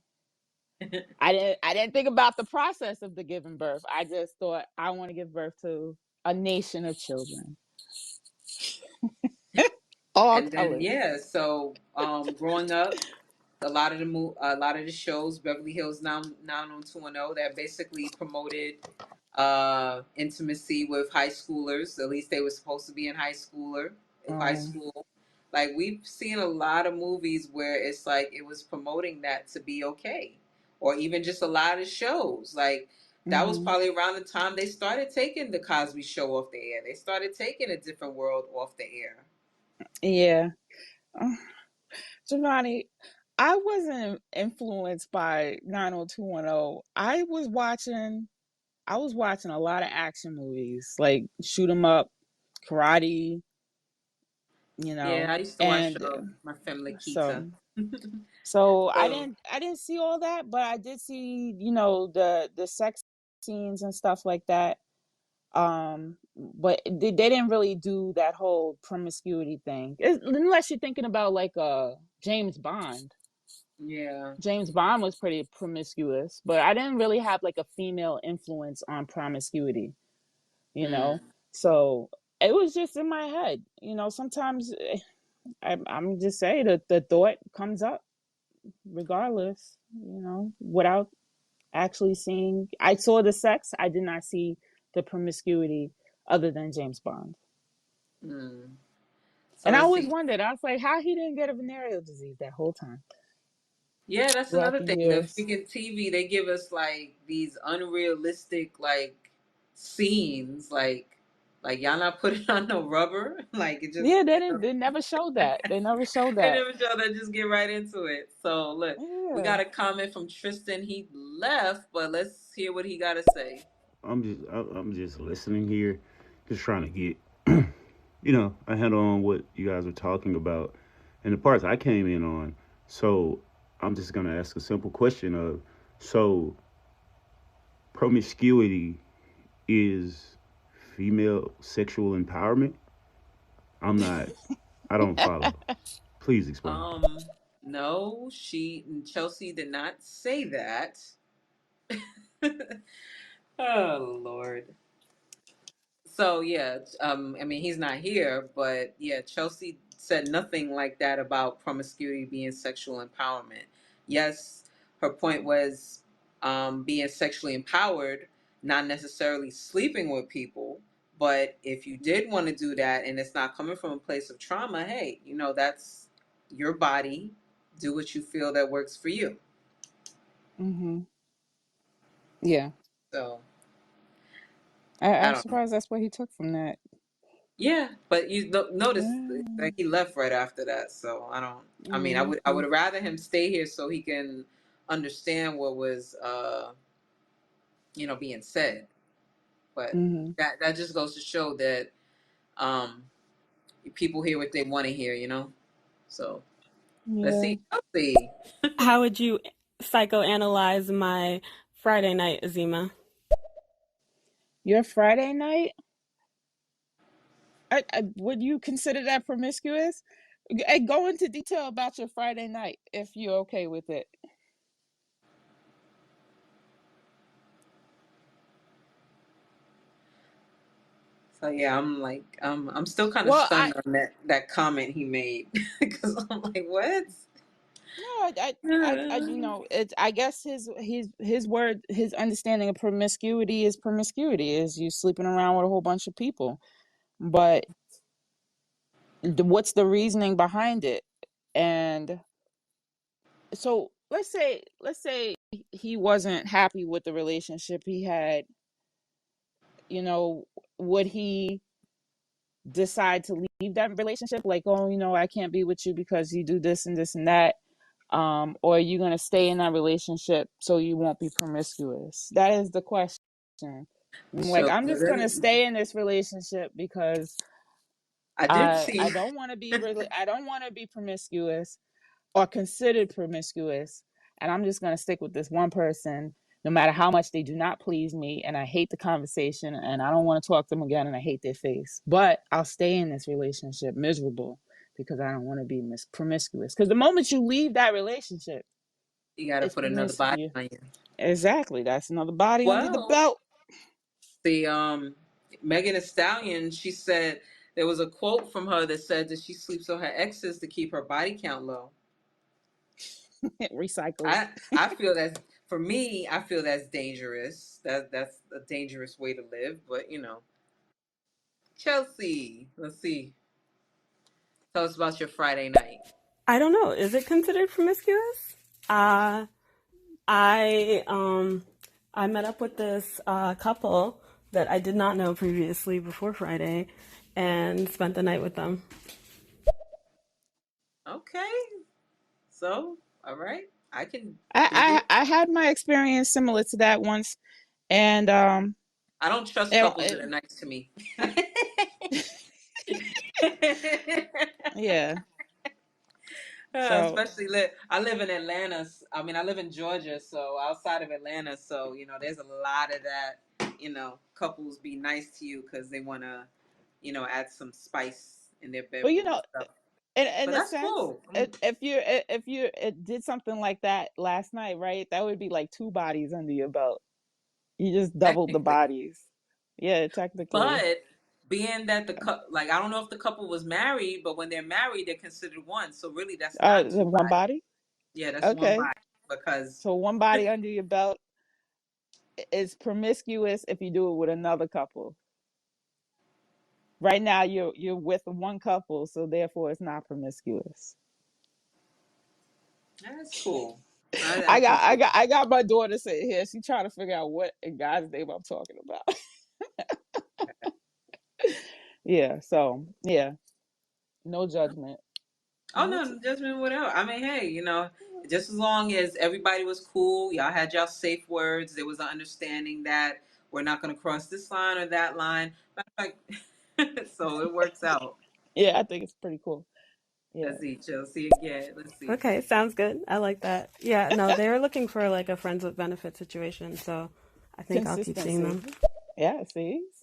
I didn't think about the process of the giving birth. I just thought I want to give birth to a nation of children, all And then colors. yeah, so growing up, a lot of the shows, Beverly Hills 90210, that basically promoted intimacy with high schoolers. At least they were supposed to be in high Um, school. Like we've seen a lot of movies where it's like it was promoting that to be okay, or even just a lot of shows. Like that was mhm. probably around the time they started taking the Cosby Show off the air. They started taking A Different World off the air. Yeah. Uh, Jovani, I wasn't influenced by 90210. I was watching a lot of action movies, like shoot 'em up, karate. you Yeah, know. I used to watch And My Family so Kita. I So didn't see all that, but I did see, the sex scenes and stuff like that. But they didn't really do that whole promiscuity thing, unless you're thinking about like James Bond. yeah. James Bond was pretty promiscuous, but I didn't really have like a female influence on promiscuity, you know. Mm, So it was just in my head, sometimes I'm just saying that the thought comes up regardless, without actually seeing. I saw the sex, I did not see the promiscuity other than James Bond. mm. So And I let's always see. wondered, I was like, how he didn't get a venereal disease that whole time Yeah, that's throughout another the thing. The years. freaking TV, they give us like these unrealistic like scenes, like y'all not putting on no rubber, like it just Yeah, they never showed that. They never showed they that. never show that. Just get right into it. So look, we Yeah. got a comment from Tristan. He left, but let's hear what he got to say. I'm just listening here, just trying to get ahead on what you guys are talking about, and the parts I came in on. So I'm just gonna ask a simple question of, so promiscuity is female sexual empowerment? I'm not. I don't follow. Please explain. Um, no, Chelsea did not say that. Oh Lord. So yeah, I mean he's not here, but yeah, Chelsea said nothing like that about promiscuity being sexual empowerment. Yes, her point was being sexually empowered, not necessarily sleeping with people. But if you did want to do that and it's not coming from a place of trauma, hey, that's your body. Do what you feel that works for you. Mhm. Yeah. So I I'm don't know. surprised that's what he took from that. Yeah, but you notice that Mm. he left right after that. So I don't. I mean, I would Mhm. rather him stay here so he can understand what was being said. But Mhm. that just goes to show that um people hear what they want to hear. So let's Yeah. see. Let's see. How would you psychoanalyze my Friday night, Azima? Your Friday night, would you consider that promiscuous? Go into detail about your Friday night if you're okay with it. So yeah, I'm like I'm still kind of Well, stunned on that comment he made because I'm like, what? no, it's. I guess his word, his understanding of promiscuity is promiscuity is you sleeping around with a whole bunch of people. But what's the reasoning behind it? And so let's say he wasn't happy with the relationship he had. Would he decide to leave that relationship? Like, oh, I can't be with you because you do this and this and that. Or are you going to stay in that relationship so you won't be promiscuous? That is the question. Like, So I'm just going to stay in this relationship because I did I see. don't want to I don't want to be promiscuous or considered promiscuous, and I'm just going to stick with this one person no matter how much they do not please me, and I hate the conversation and I don't want to talk to them again, and I hate their face, but I'll stay in this relationship miserable because I don't want to be promiscuous, because the moment you leave that relationship, You got to it's put another body promiscuous. on you. Exactly, that's another body under the Well, belt. the Megan Thee Stallion, she said there was a quote from her that said that she sleeps with her exes to keep her body count low. It recycles. I feel that's for me. I feel that's dangerous. That's a dangerous way to live. But Chelsea, let's see. Tell us about your Friday night. I don't know. Is it considered promiscuous? Uh, I I met up with this couple that I did not know previously before Friday, and spent the night with them. Okay, so all right, I can dig I it. I, I had my experience similar to that once, and I don't trust it, couples that it, are nice to me. Yeah. So, Especially I live in Atlanta. I mean, I live in Georgia, so outside of Atlanta, so there's a lot of that. Couples be nice to you because they want to, add some spice in their well, bedroom and stuff. in But a that's sense, cool. if you did something like that last night, right? That would be like two bodies under your belt. You just doubled the Technically, bodies. Yeah, technically. but being that like I don't know if the couple was married, but when they're married, they're considered one. So really, that's not two One bodies. body. Yeah, that's one Okay, body because so one body under your belt is promiscuous if you do it with another couple. Right now, you're with one couple, so therefore it's not promiscuous. that's cool. I appreciate I got my daughter sitting here. She trying to figure out what in God's name I'm talking about. that. Yeah. So yeah, no judgment. Oh No. no, judgment, whatever. I mean, hey, just as long as everybody was cool, y'all had y'all safe words, there was an understanding that we're not going to cross this line or that line. Matter of fact, so it works out. Yeah, I think it's pretty cool. Yeah. Let's see, Chelsea again. Let's see. Okay, sounds good. I like that. Yeah, no, they're looking for like a friends with benefit situation, so I think I'll keep seeing Consistency. them. Yeah.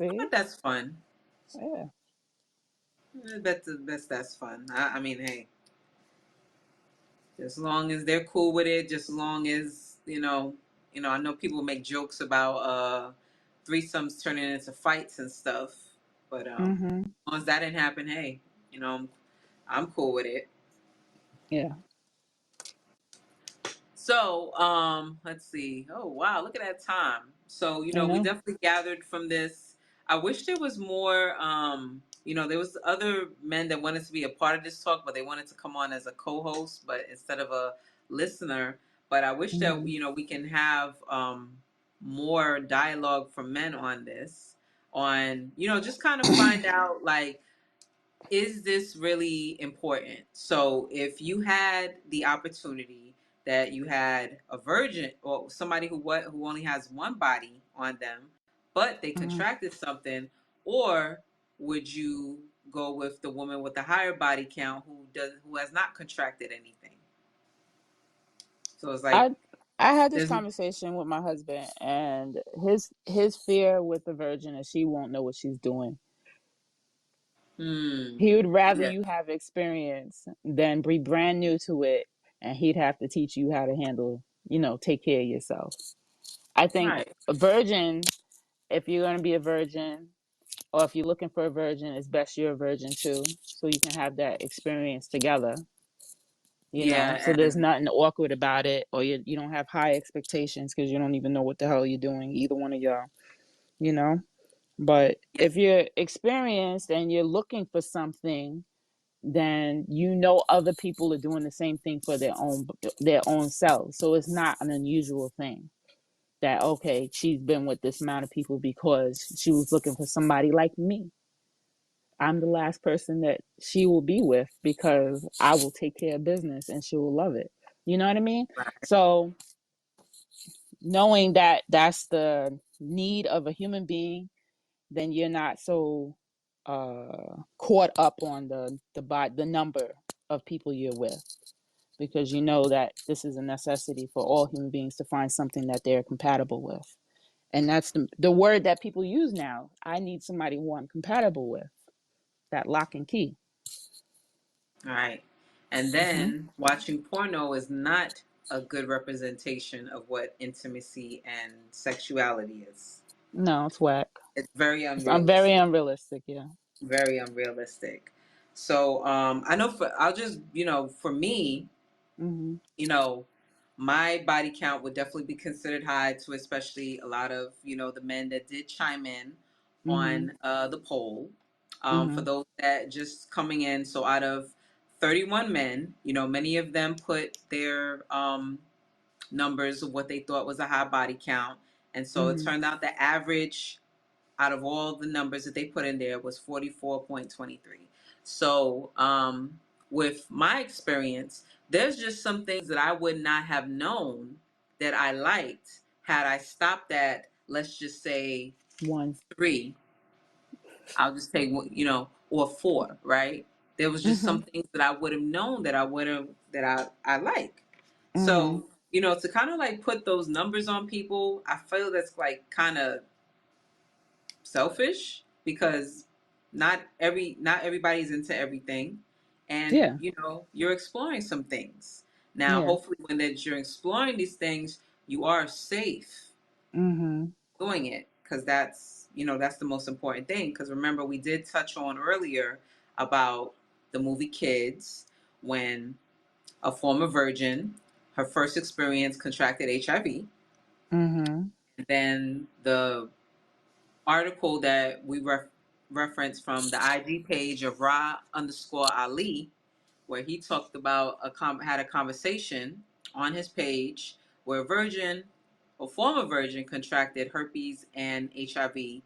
I See. bet that's fun. Yeah. I bet that's fun. I mean, hey, just as long as they're cool with it, just as long as I know people make jokes about threesomes turning into fights and stuff, but Mm-hmm. as long as that didn't happen, hey, I'm cool with it. Yeah. So, let's see. Oh wow, look at that time. So, I we know. definitely gathered from this. I wish there was more. There was other men that wanted to be a part of this talk, but they wanted to come on as a co-host, but instead of a listener. But I wish that Mm-hmm. we can have more dialogue from men on this, on just kind of find out like, is this really important? So if you had the opportunity that you had a virgin or somebody who only has one body on them, but they Mm-hmm. contracted something, or would you go with the woman with the higher body count who has not contracted anything? So it's like I I had this there's conversation with my husband, and his fear with the virgin is she won't know what she's doing. hmm He would rather yeah, you have experience than be brand new to it, and he'd have to teach you how to handle, take care of yourself. I think right, a virgin, if you're going to be a virgin, or if you're looking for a virgin, it's best you're a virgin too, so you can have that experience together. So yeah, there's and nothing awkward about it, or you don't have high expectations because you don't even know what the hell you're doing, either one of y'all. You know, but yeah, if you're experienced and you're looking for something, then other people are doing the same thing for their own selves. So it's not an unusual thing that, okay, she's been with this amount of people because she was looking for somebody like me. I'm the last person that she will be with because I will take care of business and she will love it. You know what I mean? right, So knowing that that's the need of a human being, then you're not so caught up on the number of people you're with, because you know that this is a necessity for all human beings to find something that they're compatible with. And that's the word that people use now. I need somebody who I'm compatible with. That lock and key. right. And Hmm. then watching porno is not a good representation of what intimacy and sexuality is. No, it's whack. It's very I'm very unrealistic. unrealistic. Yeah. Very unrealistic. So I know I'll just, for me, Hmm. you know, my body count would definitely be considered high to especially a lot of, the men that did chime in Hmm. on the poll. For Hmm. those that just coming in, so out of 31 men, many of them put their numbers of what they thought was a high body count. And so it Hmm. turned out the average out of all the numbers that they put in there was 44.23. So, with my experience, there's just some things that I would not have known that I liked had I stopped at, let's just say, One. three. I'll just take, or 4, right? There was just some Mhm. things that I would have known that I like. Mhm. So, to kind of like put those numbers on people, I feel that's like kind of selfish because not everybody's into everything, and Yeah. you're exploring some things. Now, Yeah. hopefully when that you're exploring these things, you are safe Mhm. doing it, because that's the most important thing, because remember we did touch on earlier about the movie Kids, when a former virgin, her first experience contracted HIV. Mhm. And then the article that we referenced from the IG page of Ra_Ali, where he talked about had a conversation on his page where a virgin, a former virgin, contracted herpes and HIV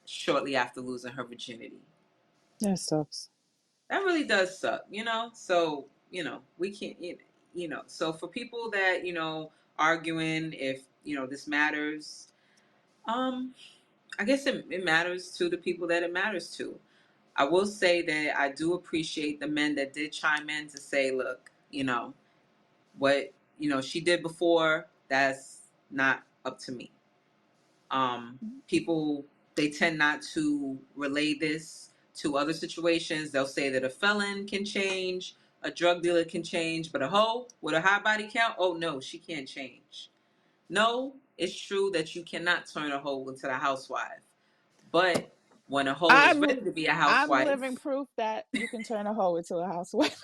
shortly after losing her virginity. That sucks. That really does suck. So we can't, So for people that arguing if this matters, um, I guess it matters to the people that it matters to. I will say that I do appreciate the men that did chime in to say, look, what she did before, that's not up to me. People, they tend not to relay this to other situations. They'll say that a felon can change, a drug dealer can change, but a hoe with a high body count, oh no, she can't change. No, it's true that you cannot turn a hoe into a housewife, but when a hoe is ready I'm to be a I'm living housewife, proof that you can turn a hoe into a housewife.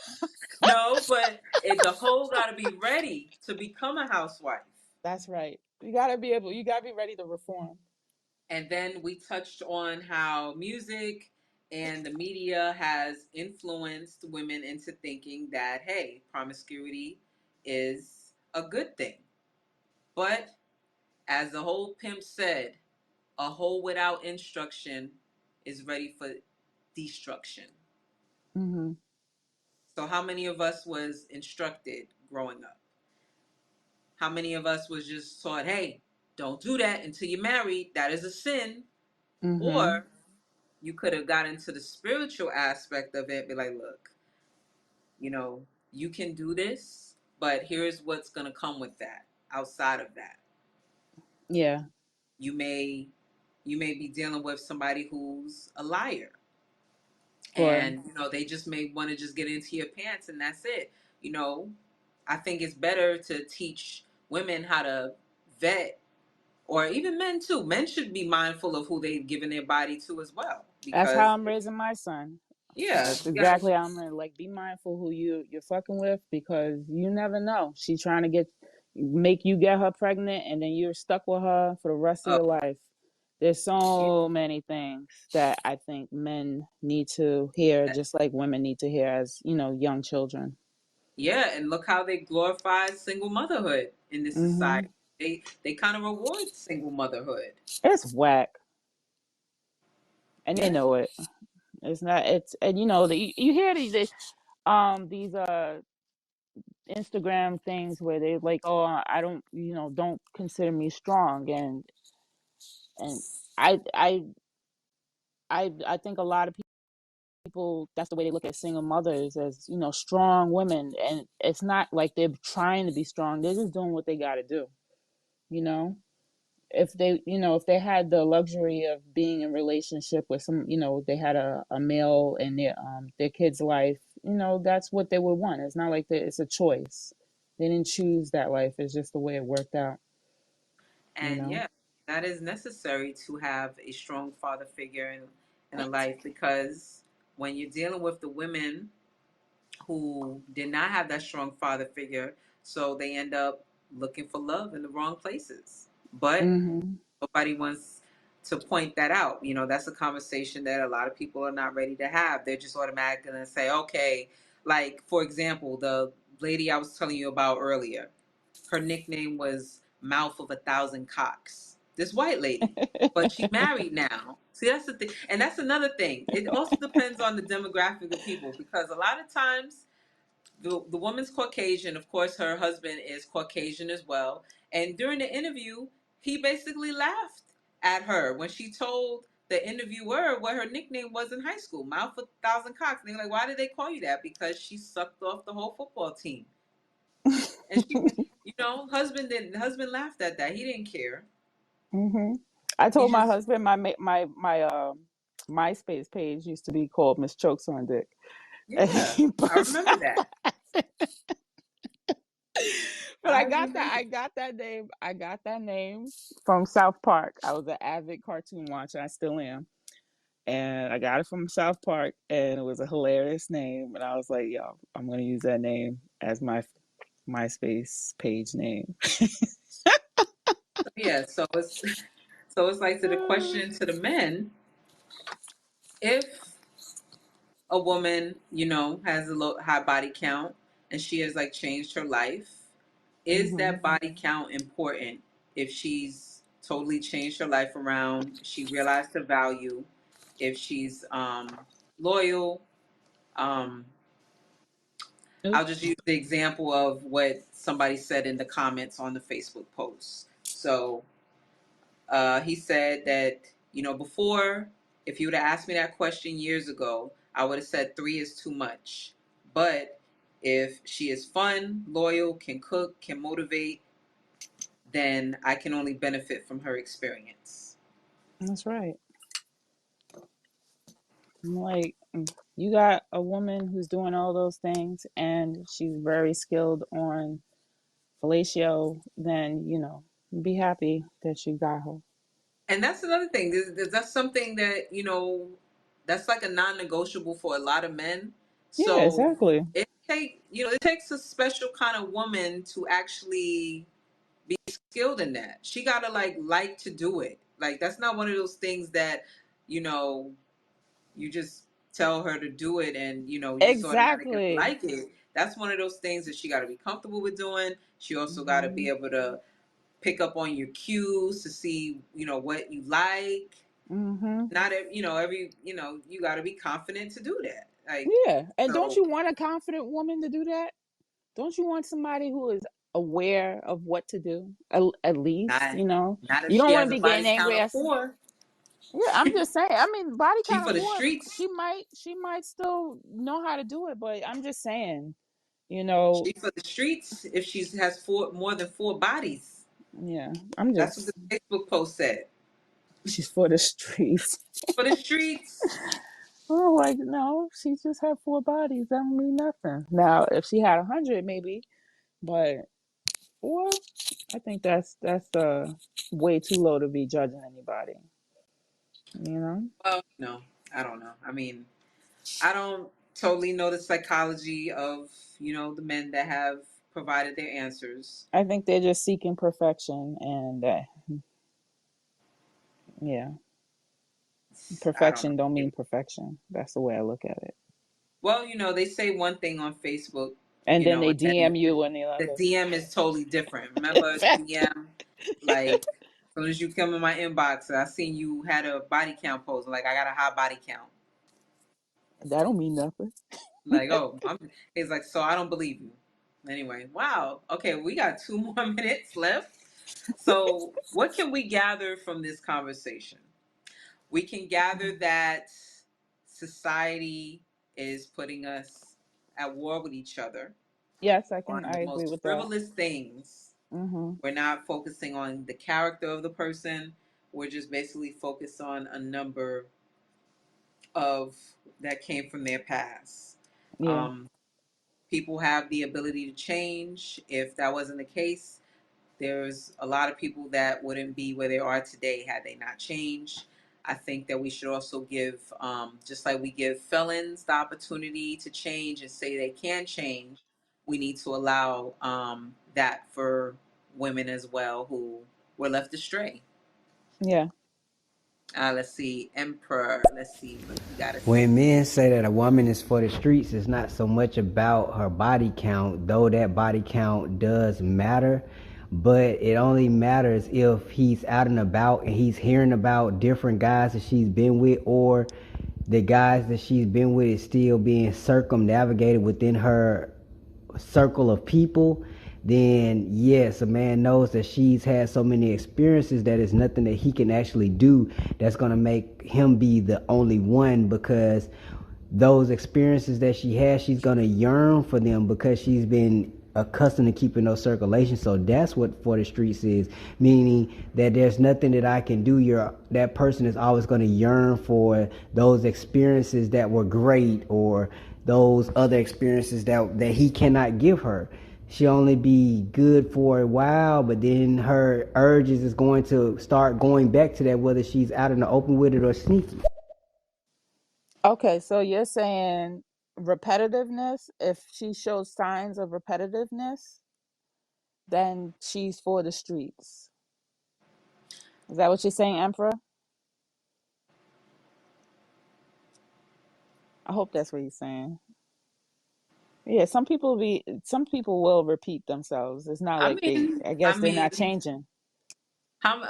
no, but the hoe got to be ready to become a housewife. That's right. You gotta be ready to reform. And then we touched on how music and the media has influenced women into thinking that, hey, promiscuity is a good thing. But as the whole pimp said, a hoe without instruction is ready for destruction. Mhm. So how many of us was instructed growing up? How many of us was just taught, hey, don't do that until you're married. That is a sin. Mhm. Or you could have got into the spiritual aspect of it, be like, look, you can do this, but here's what's going to come with that. Outside of that, Yeah. you may be dealing with somebody who's a liar, Or and they just may want to just get into your pants, and that's it. you know I think it's better to teach women how to vet, or even men too. Men should be mindful of who they've given their body to as well, that's how because I'm raising my son. yeah, That's you got exactly how I'm gonna like be mindful who you're fucking with because you never know. She's trying to make you get her pregnant and then you're stuck with her for the rest of oh, your life. There's so many things that I think men need to hear, just like women need to hear as, young children. yeah, and look how they glorify single motherhood in this Hmm. society. They kind of reward single motherhood. It's whack. And they Yeah. know it. It's not it's and you hear these Instagram things where they like, oh, I don't, don't consider me strong, and I I I think a lot of people, that's the way they look at single mothers, as strong women, and it's not like they're trying to be strong. They're just doing what they got to do. You know, if they had the luxury of being in a relationship with they had a male in their kid's life, that's what they would want. It's not like it's a choice. They didn't choose that life. It's just the way it worked out, you And know. yeah, that is necessary to have a strong father figure in a life, because when you're dealing with the women who did not have that strong father figure, so they end up looking for love in the wrong places. But Mhm. nobody wants to point that out. That's a conversation that a lot of people are not ready to have. They're just automatically going to say, okay, like, for example, the lady I was telling you about earlier, her nickname was Mouth of a Thousand Cocks. This white lady, but she married now. See, that's the thing. And that's another thing. It also depends on the demographic of people, because a lot of times the woman's Caucasian. Of course, her husband is Caucasian as well. And during the interview, he basically laughed at her when she told the interviewer what her nickname was in high school, Mouth a Thousand Cocks. And they were like, why did they call you that? Because she sucked off the whole football team. And she, husband laughed at that. He didn't care. Hmm. I He told my just, husband my MySpace page used to be called Miss Chokes on Dick. yeah, but I remember that. but I remember. I got that name from South Park. I was an avid cartoon watcher. I still am. And I got it from South Park, and it was a hilarious name. And I was like, "Yo, I'm gonna use that name as my MySpace page name." Yeah, so it's like, to the question to the men, if a woman, has a low high body count and she has like changed her life, is Hmm. that body count important? If she's totally changed her life around, she realized her value, if she's loyal, um I'll just use the example of what somebody said in the comments on the Facebook post. So he said that, before, if you would have asked me that question years ago, I would have said 3 is too much. But if she is fun, loyal, can cook, can motivate, then I can only benefit from her experience. That's right. I'm like, you got a woman who's doing all those things, and she's very skilled on fellatio. Then be happy that you got her. And that's another thing. That's something that, that's like a non-negotiable for a lot of men. Yeah, So exactly. it takes a special kind of woman to actually be skilled in that. She gotta like to do it. Like, that's not one of those things that, you know, you just tell her to do it and you just automatically Exactly. like it. That's one of those things that she gotta be comfortable with doing. She also gotta Hmm. be able to pick up on your cues to see, what you like. Hmm. Not every you gotta be confident to do that. Like, Yeah, and don't so you want a confident woman to do that? Don't you want somebody who is aware of what to do? At least, not not if you don't she want to has a be getting body count angry of at. 4. Yeah, I'm just saying. I mean, body She count for of the four, streets. she might still know how to do it, but I'm just saying, you know, She for the streets if she has more than 4 bodies. yeah, I'm That's what just, the Facebook post said. she's for the streets. For the streets. Oh, like no, she just had four bodies. That don't mean nothing. Now, if she had 100, maybe, but four, I think that's way too low to be judging anybody. You know, Well, no, I don't know. I mean, I don't totally know the psychology of, the men that have provided their answers. I think they're just seeking perfection, and yeah, I don't know. perfection don't mean perfection. That's the way I look at it. Well, they say one thing on Facebook, And then they and then DM you and they're the like, DM is totally different. Remember the DM, like, as soon as you come in my inbox, I seen you had a body count post. Like, I got a high body count. that don't mean nothing. Like, oh, he's like, so I don't believe you. Anyway, wow. Okay, we got 2 more minutes left. So, what can we gather from this conversation? We can gather that society is putting us at war with each other Yes, on I the agree most with that. frivolous things. Hmm. We're not focusing on the character of the person. We're just basically focused on a number of that came from their past. Yeah, Um, People have the ability to change. If that wasn't the case, there's a lot of people that wouldn't be where they are today had they not changed. I think that we should also give, just like we give felons the opportunity to change and say they can change, we need to allow that for women as well who were left astray. yeah, Let's see, Emperor. Let's see what you got to say. When men say that a woman is for the streets, it's not so much about her body count, though that body count does matter. But it only matters if he's out and about and he's hearing about different guys that she's been with, or the guys that she's been with is still being circumnavigated within her circle of people. then yes, a man knows that she's had so many experiences that it's nothing that he can actually do that's going to make him be the only one, because those experiences that she has, she's going to yearn for them because she's been accustomed to keeping those circulations. So that's what for the streets is, meaning that there's nothing that I can do. That person is always going to yearn for those experiences that were great, or those other experiences that he cannot give her. She'll only be good for a while, but then her urges is going to start going back to that, whether she's out in the open with it or sneaky. Okay, so you're saying repetitiveness, if she shows signs of repetitiveness, then she's for the streets. Is that what you're saying, Emperor? I hope that's what you're saying. Yeah, some people will repeat themselves. It's not I like mean, I I guess they're not mean, changing.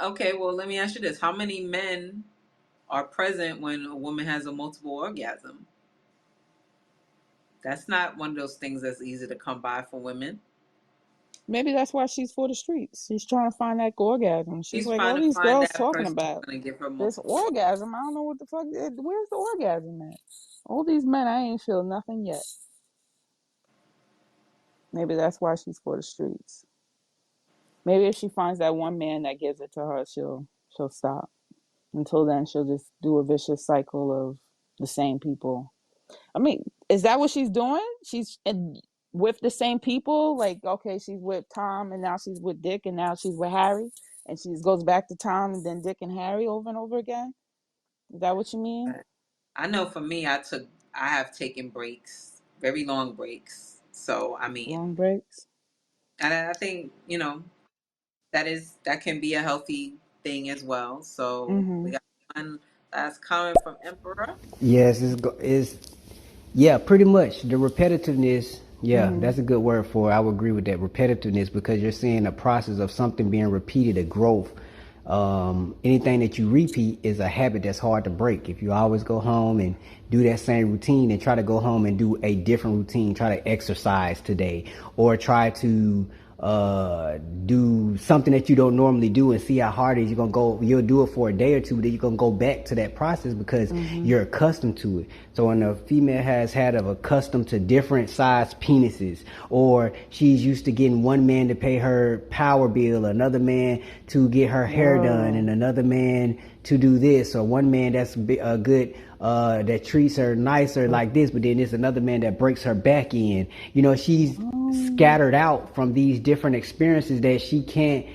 okay, well, let me ask you this. How many men are present when a woman has a multiple orgasm? That's not one of those things that's easy to come by for women. Maybe that's why she's for the streets. She's trying to find that orgasm. She's She's like, trying all to these find girls that talking person about who's going to give her this multiple orgasms. orgasm. I don't know what the fuck. Where's the orgasm at? All these men, I ain't feel nothing yet. Maybe that's why she's for the streets. Maybe if she finds that one man that gives it to her, she'll stop. Until then, she'll just do a vicious cycle of the same people. I mean, is that what she's doing? With the same people. Like, okay, she's with Tom, and now she's with Dick, and now she's with Harry, and she goes back to Tom and then Dick and Harry over and over again. Is that what you mean? I know for me, I have taken breaks, very long breaks. So, I mean, Long breaks. and I think, that can be a healthy thing as well. So, we Mm-hmm. got one last comment from Emperor. Yes, it's yeah, pretty much the repetitiveness. Yeah, Mm-hmm. that's a good word for it. I would agree with that repetitiveness, because you're seeing a process of something being repeated, a growth. Anything that you repeat is a habit that's hard to break. If you always go home and do that same routine, and try to go home and do a different routine, try to exercise today, or try to do something that you don't normally do and see how hard it is, you'll do it for a day or two, but then you're gonna go back to that process because Mm-hmm. you're accustomed to it. So when a female has had of accustomed to different size penises, or she's used to getting one man to pay her power bill, another man to get her hair done, Whoa. and another man to do this, or one man that's a good that treats her nicer like this, but then there's another man that breaks her back in. She's Um, scattered out from these different experiences that she can't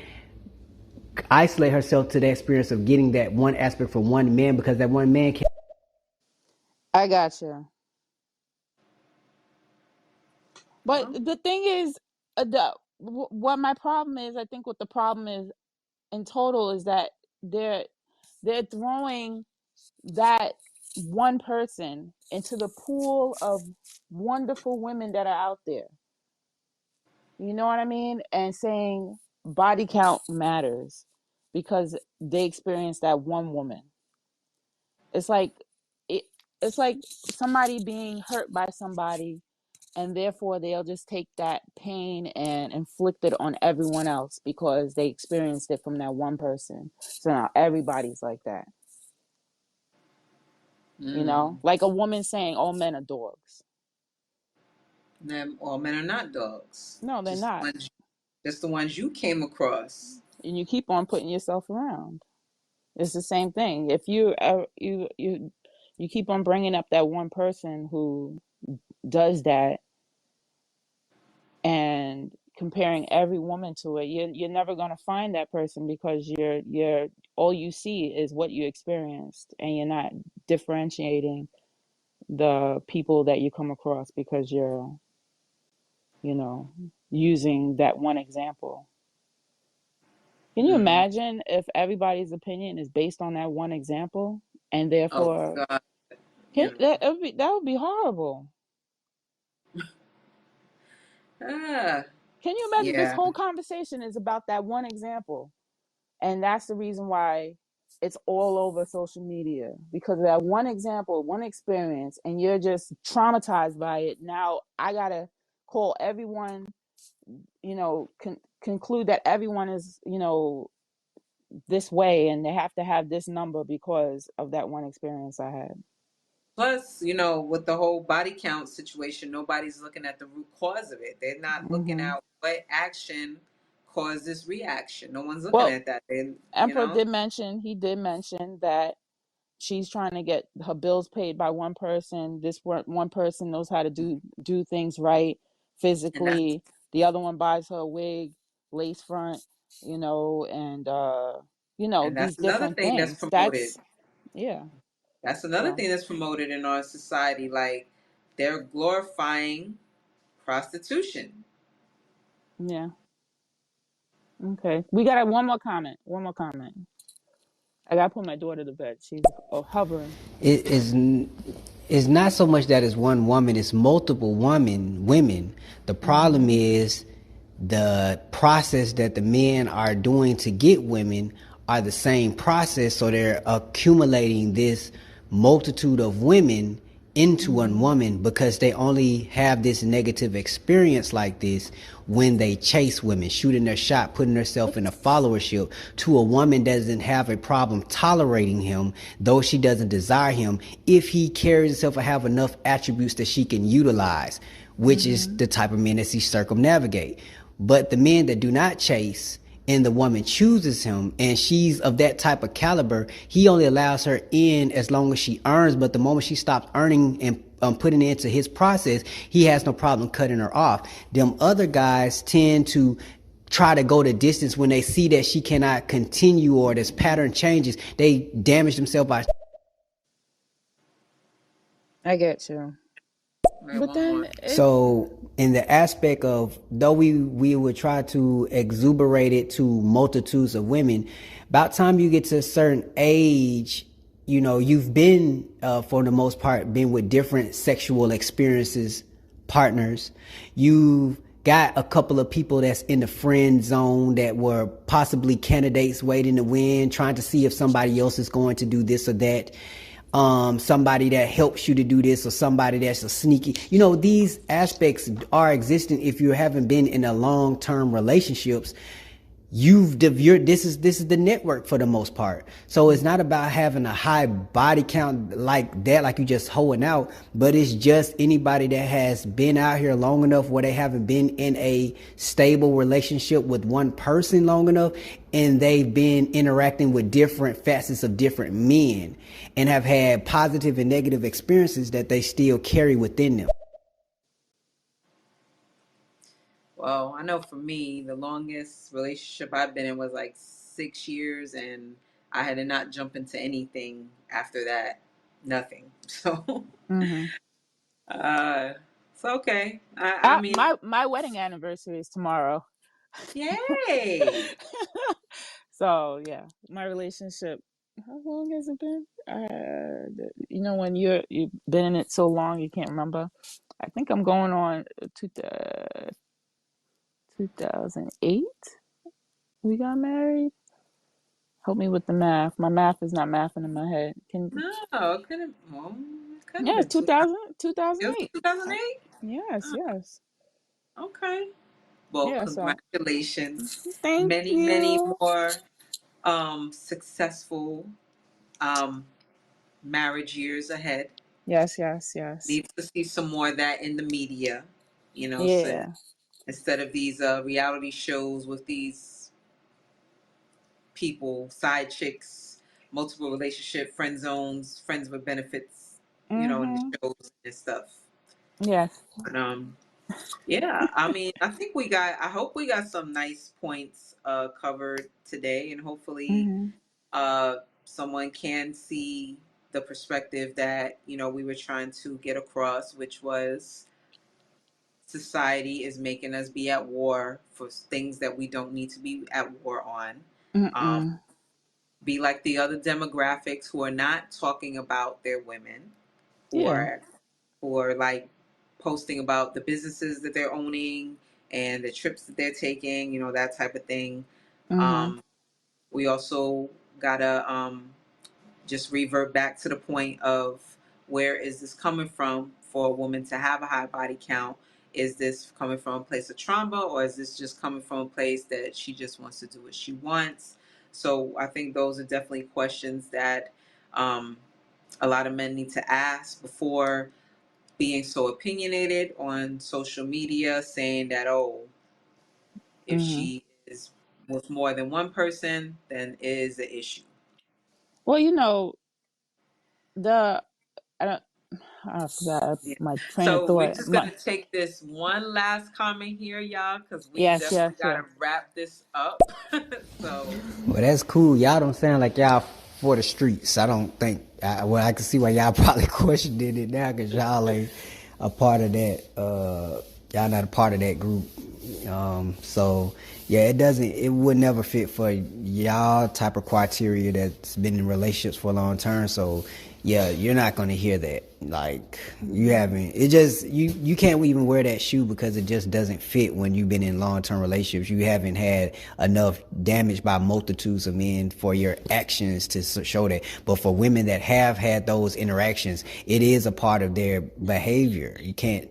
isolate herself to the experience of getting that one aspect from one man, because that one man can. I gotcha. But Well, the thing is, what my problem is, I think what the problem is in total is that they're they're throwing that one person into the pool of wonderful women that are out there. You know what I mean? And saying body count matters because they experienced that one woman. It's like it, it's like somebody being hurt by somebody, and therefore they'll just take that pain and inflict it on everyone else because they experienced it from that one person. So now everybody's like that. mm, Like a woman saying all men are dogs. all men are not dogs. No, they're Just not. just the ones you came across. And you keep on putting yourself around. It's the same thing. If you keep on bringing up that one person who does that and comparing every woman to it, you're never going to find that person because you're all you see is what you experienced, and you're not differentiating the people that you come across because you're you know using that one example. Can you Mm. imagine if everybody's opinion is based on that one example, and Oh therefore God, can, you that would be horrible. ah, Can you imagine this yeah. whole conversation is about that one example? And that's the reason why it's all over social media, because of that one example, one experience, and you're just traumatized by it. Now I gotta call everyone conclude that everyone is, this way and they have to have this number because of that one experience I had. Plus, with the whole body count situation, nobody's looking at the root cause of it. They're not looking Hmm. at what action caused this reaction. No one's looking Well, at that. They, Emperor did mention that she's trying to get her bills paid by one person. This one person knows how to do things right and that's physically. The other one buys her a wig, lace front, and and these that's another different thing that's things. promoted. Yeah. That's another So thing that's promoted in our society. Like they're glorifying prostitution. yeah. Okay. We got one more comment. One more comment. I gotta put my daughter to bed. She's hovering. It is it's not so much that it's one woman, it's multiple women. The problem Mm-hmm. is the process that the men are doing to get women are the same process, so they're accumulating this multitude of women into one Mm-hmm. woman because they only have this negative experience like this when they chase women, shooting their shot, putting herself in a followership to a woman that doesn't have a problem tolerating him, though she doesn't desire him, if he carries himself or have enough attributes that she can utilize, which is Mm-hmm. the type of men that she circumnavigate. But the men that do not chase and the woman chooses him and she's of that type of caliber, he only allows her in as long as she earns. But the moment she stops earning and putting it into his process, he has no problem cutting her off. Them other guys tend to try to go the distance when they see that she cannot continue or this pattern changes. They damage themselves by. I get you. I got But one more. then it. So in the aspect of, though we would try to exuberate it to multitudes of women, about time you get to a certain age, you've been for the most part been with different sexual experiences, partners. You've got a couple of people that's in the friend zone that were possibly candidates waiting to win, trying to see if somebody else is going to do this or that. Somebody that helps you to do this or somebody that's a sneaky, these aspects are existent if you haven't been in a long-term relationships. This is the network for the most part. So it's not about having a high body count like that, like you just hoeing out, but it's just anybody that has been out here long enough where they haven't been in a stable relationship with one person long enough, and they've been interacting with different facets of different men and have had positive and negative experiences that they still carry within them. Well, I know for me, the longest relationship I've been in was like 6 years, and I had to not jump into anything after that. Nothing. So, Mm-hmm. uh, it's okay. I mean, My wedding anniversary is tomorrow. yay! So yeah, my relationship. How long has it been? When you've been in it so long, you can't remember. I think I'm going on 2008. We got married. Help me with the math. My math is not mathing in my head. No, it could have. Well, it could have Yeah, been it's 2000. 2000, It was 2008. 2008. Yes, Oh, yes. okay. Well, Yeah, so congratulations. thank Many, many you. more successful um marriage years ahead. Yes, yes, yes. Need to see some more of that in the media, so Yeah. instead of these reality shows with these people, side chicks, multiple relationship, friend zones, friends with benefits, in the Mm-hmm. shows and stuff. Yes. But yeah, I mean, I hope we got some nice points covered today, and hopefully Mm-hmm. uh someone can see the perspective that we were trying to get across, which was society is making us be at war for things that we don't need to be at war on. Um, Mm-mm. be like the other demographics who are not talking about their women, who Yeah. are like posting about the businesses that they're owning and the trips that they're taking, that type of thing. Mm-hmm. Um, we also gotta just revert back to the point of where is this coming from for a woman to have a high body count Is this coming from a place of trauma, or is this just coming from a place that she just wants to do what she wants? So I think those are definitely questions that um, a lot of men need to ask before being so opinionated on social media, saying that, oh, if Hmm. she is with more than one person, then it is an issue. Well, you know, the I don't I forgot Yeah. my train of So we're thought. just gonna take this one last comment here, y'all, because we Yes, definitely yes, gotta yes. wrap this up. So Well, that's cool. Y'all don't sound like y'all for the streets. I don't think. Well, I can see why y'all probably questioning it now because y'all ain't a part of that. Y'all not a part of that group. So yeah, it doesn't. It would never fit for y'all type of criteria that's been in relationships for a long term. So yeah, you're not gonna hear that. Like you haven't. It just you can't even wear that shoe because it just doesn't fit when you've been in long term relationships. You haven't had enough damage by multitudes of men for your actions to show that. But for women that have had those interactions, it is a part of their behavior. You can't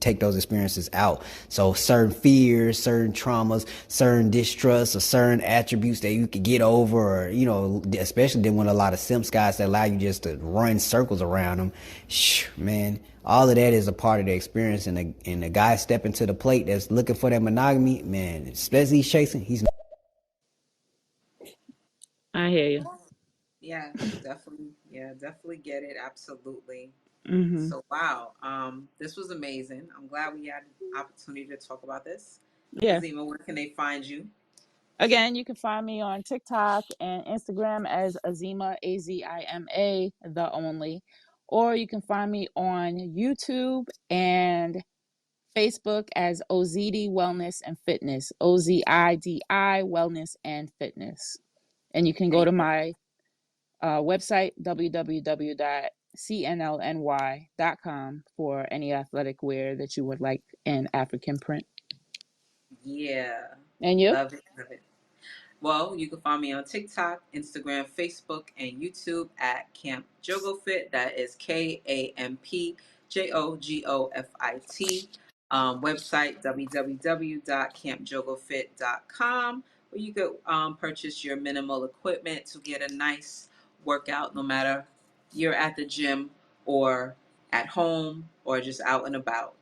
take those experiences out. So certain fears, certain traumas, certain distrusts, or certain attributes that you could get over, or especially then when a lot of simps guys that allow you just to run circles around them, man, all of that is a part of the experience. And the guy stepping to the plate that's looking for that monogamy, man, especially he's chasing, he's I hear you. yeah, definitely, yeah, definitely get it, absolutely. Hmm. So wow, this was amazing. I'm glad we had an opportunity to talk about this. Yeah. Azima, where can they find you? Again, you can find me on TikTok and Instagram as Azima, Azima, the only. Or you can find me on YouTube and Facebook as OZD Wellness and Fitness, OZIDI Wellness and Fitness. And you can go Thank to you. my website, www.cnlny.com, for any athletic wear that you would like in African print. Yeah, And you? love it, love it. Well, you can find me on TikTok, Instagram, Facebook, and YouTube at Camp Jogofit. That is KampJogofit. Website www.campjogofit.com, where you could purchase your minimal equipment to get a nice workout, no matter you're at the gym or at home or just out and about.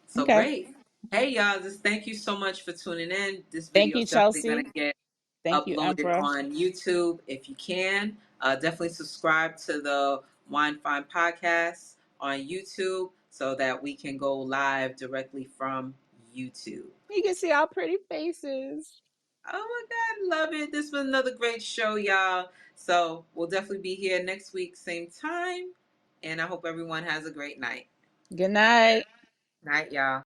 So Okay. great. Hey y'all, just thank you so much for tuning in. This Thank video you, is definitely Chelsea. gonna get Thank you, uploaded Emperor. on YouTube if you can. Definitely subscribe to the Winefine podcast on YouTube so that we can go live directly from YouTube. You can see our pretty faces. Oh my God, love it. This was another great show, y'all. So we'll definitely be here next week, same time. And I hope everyone has a great night. Good night. Night, y'all.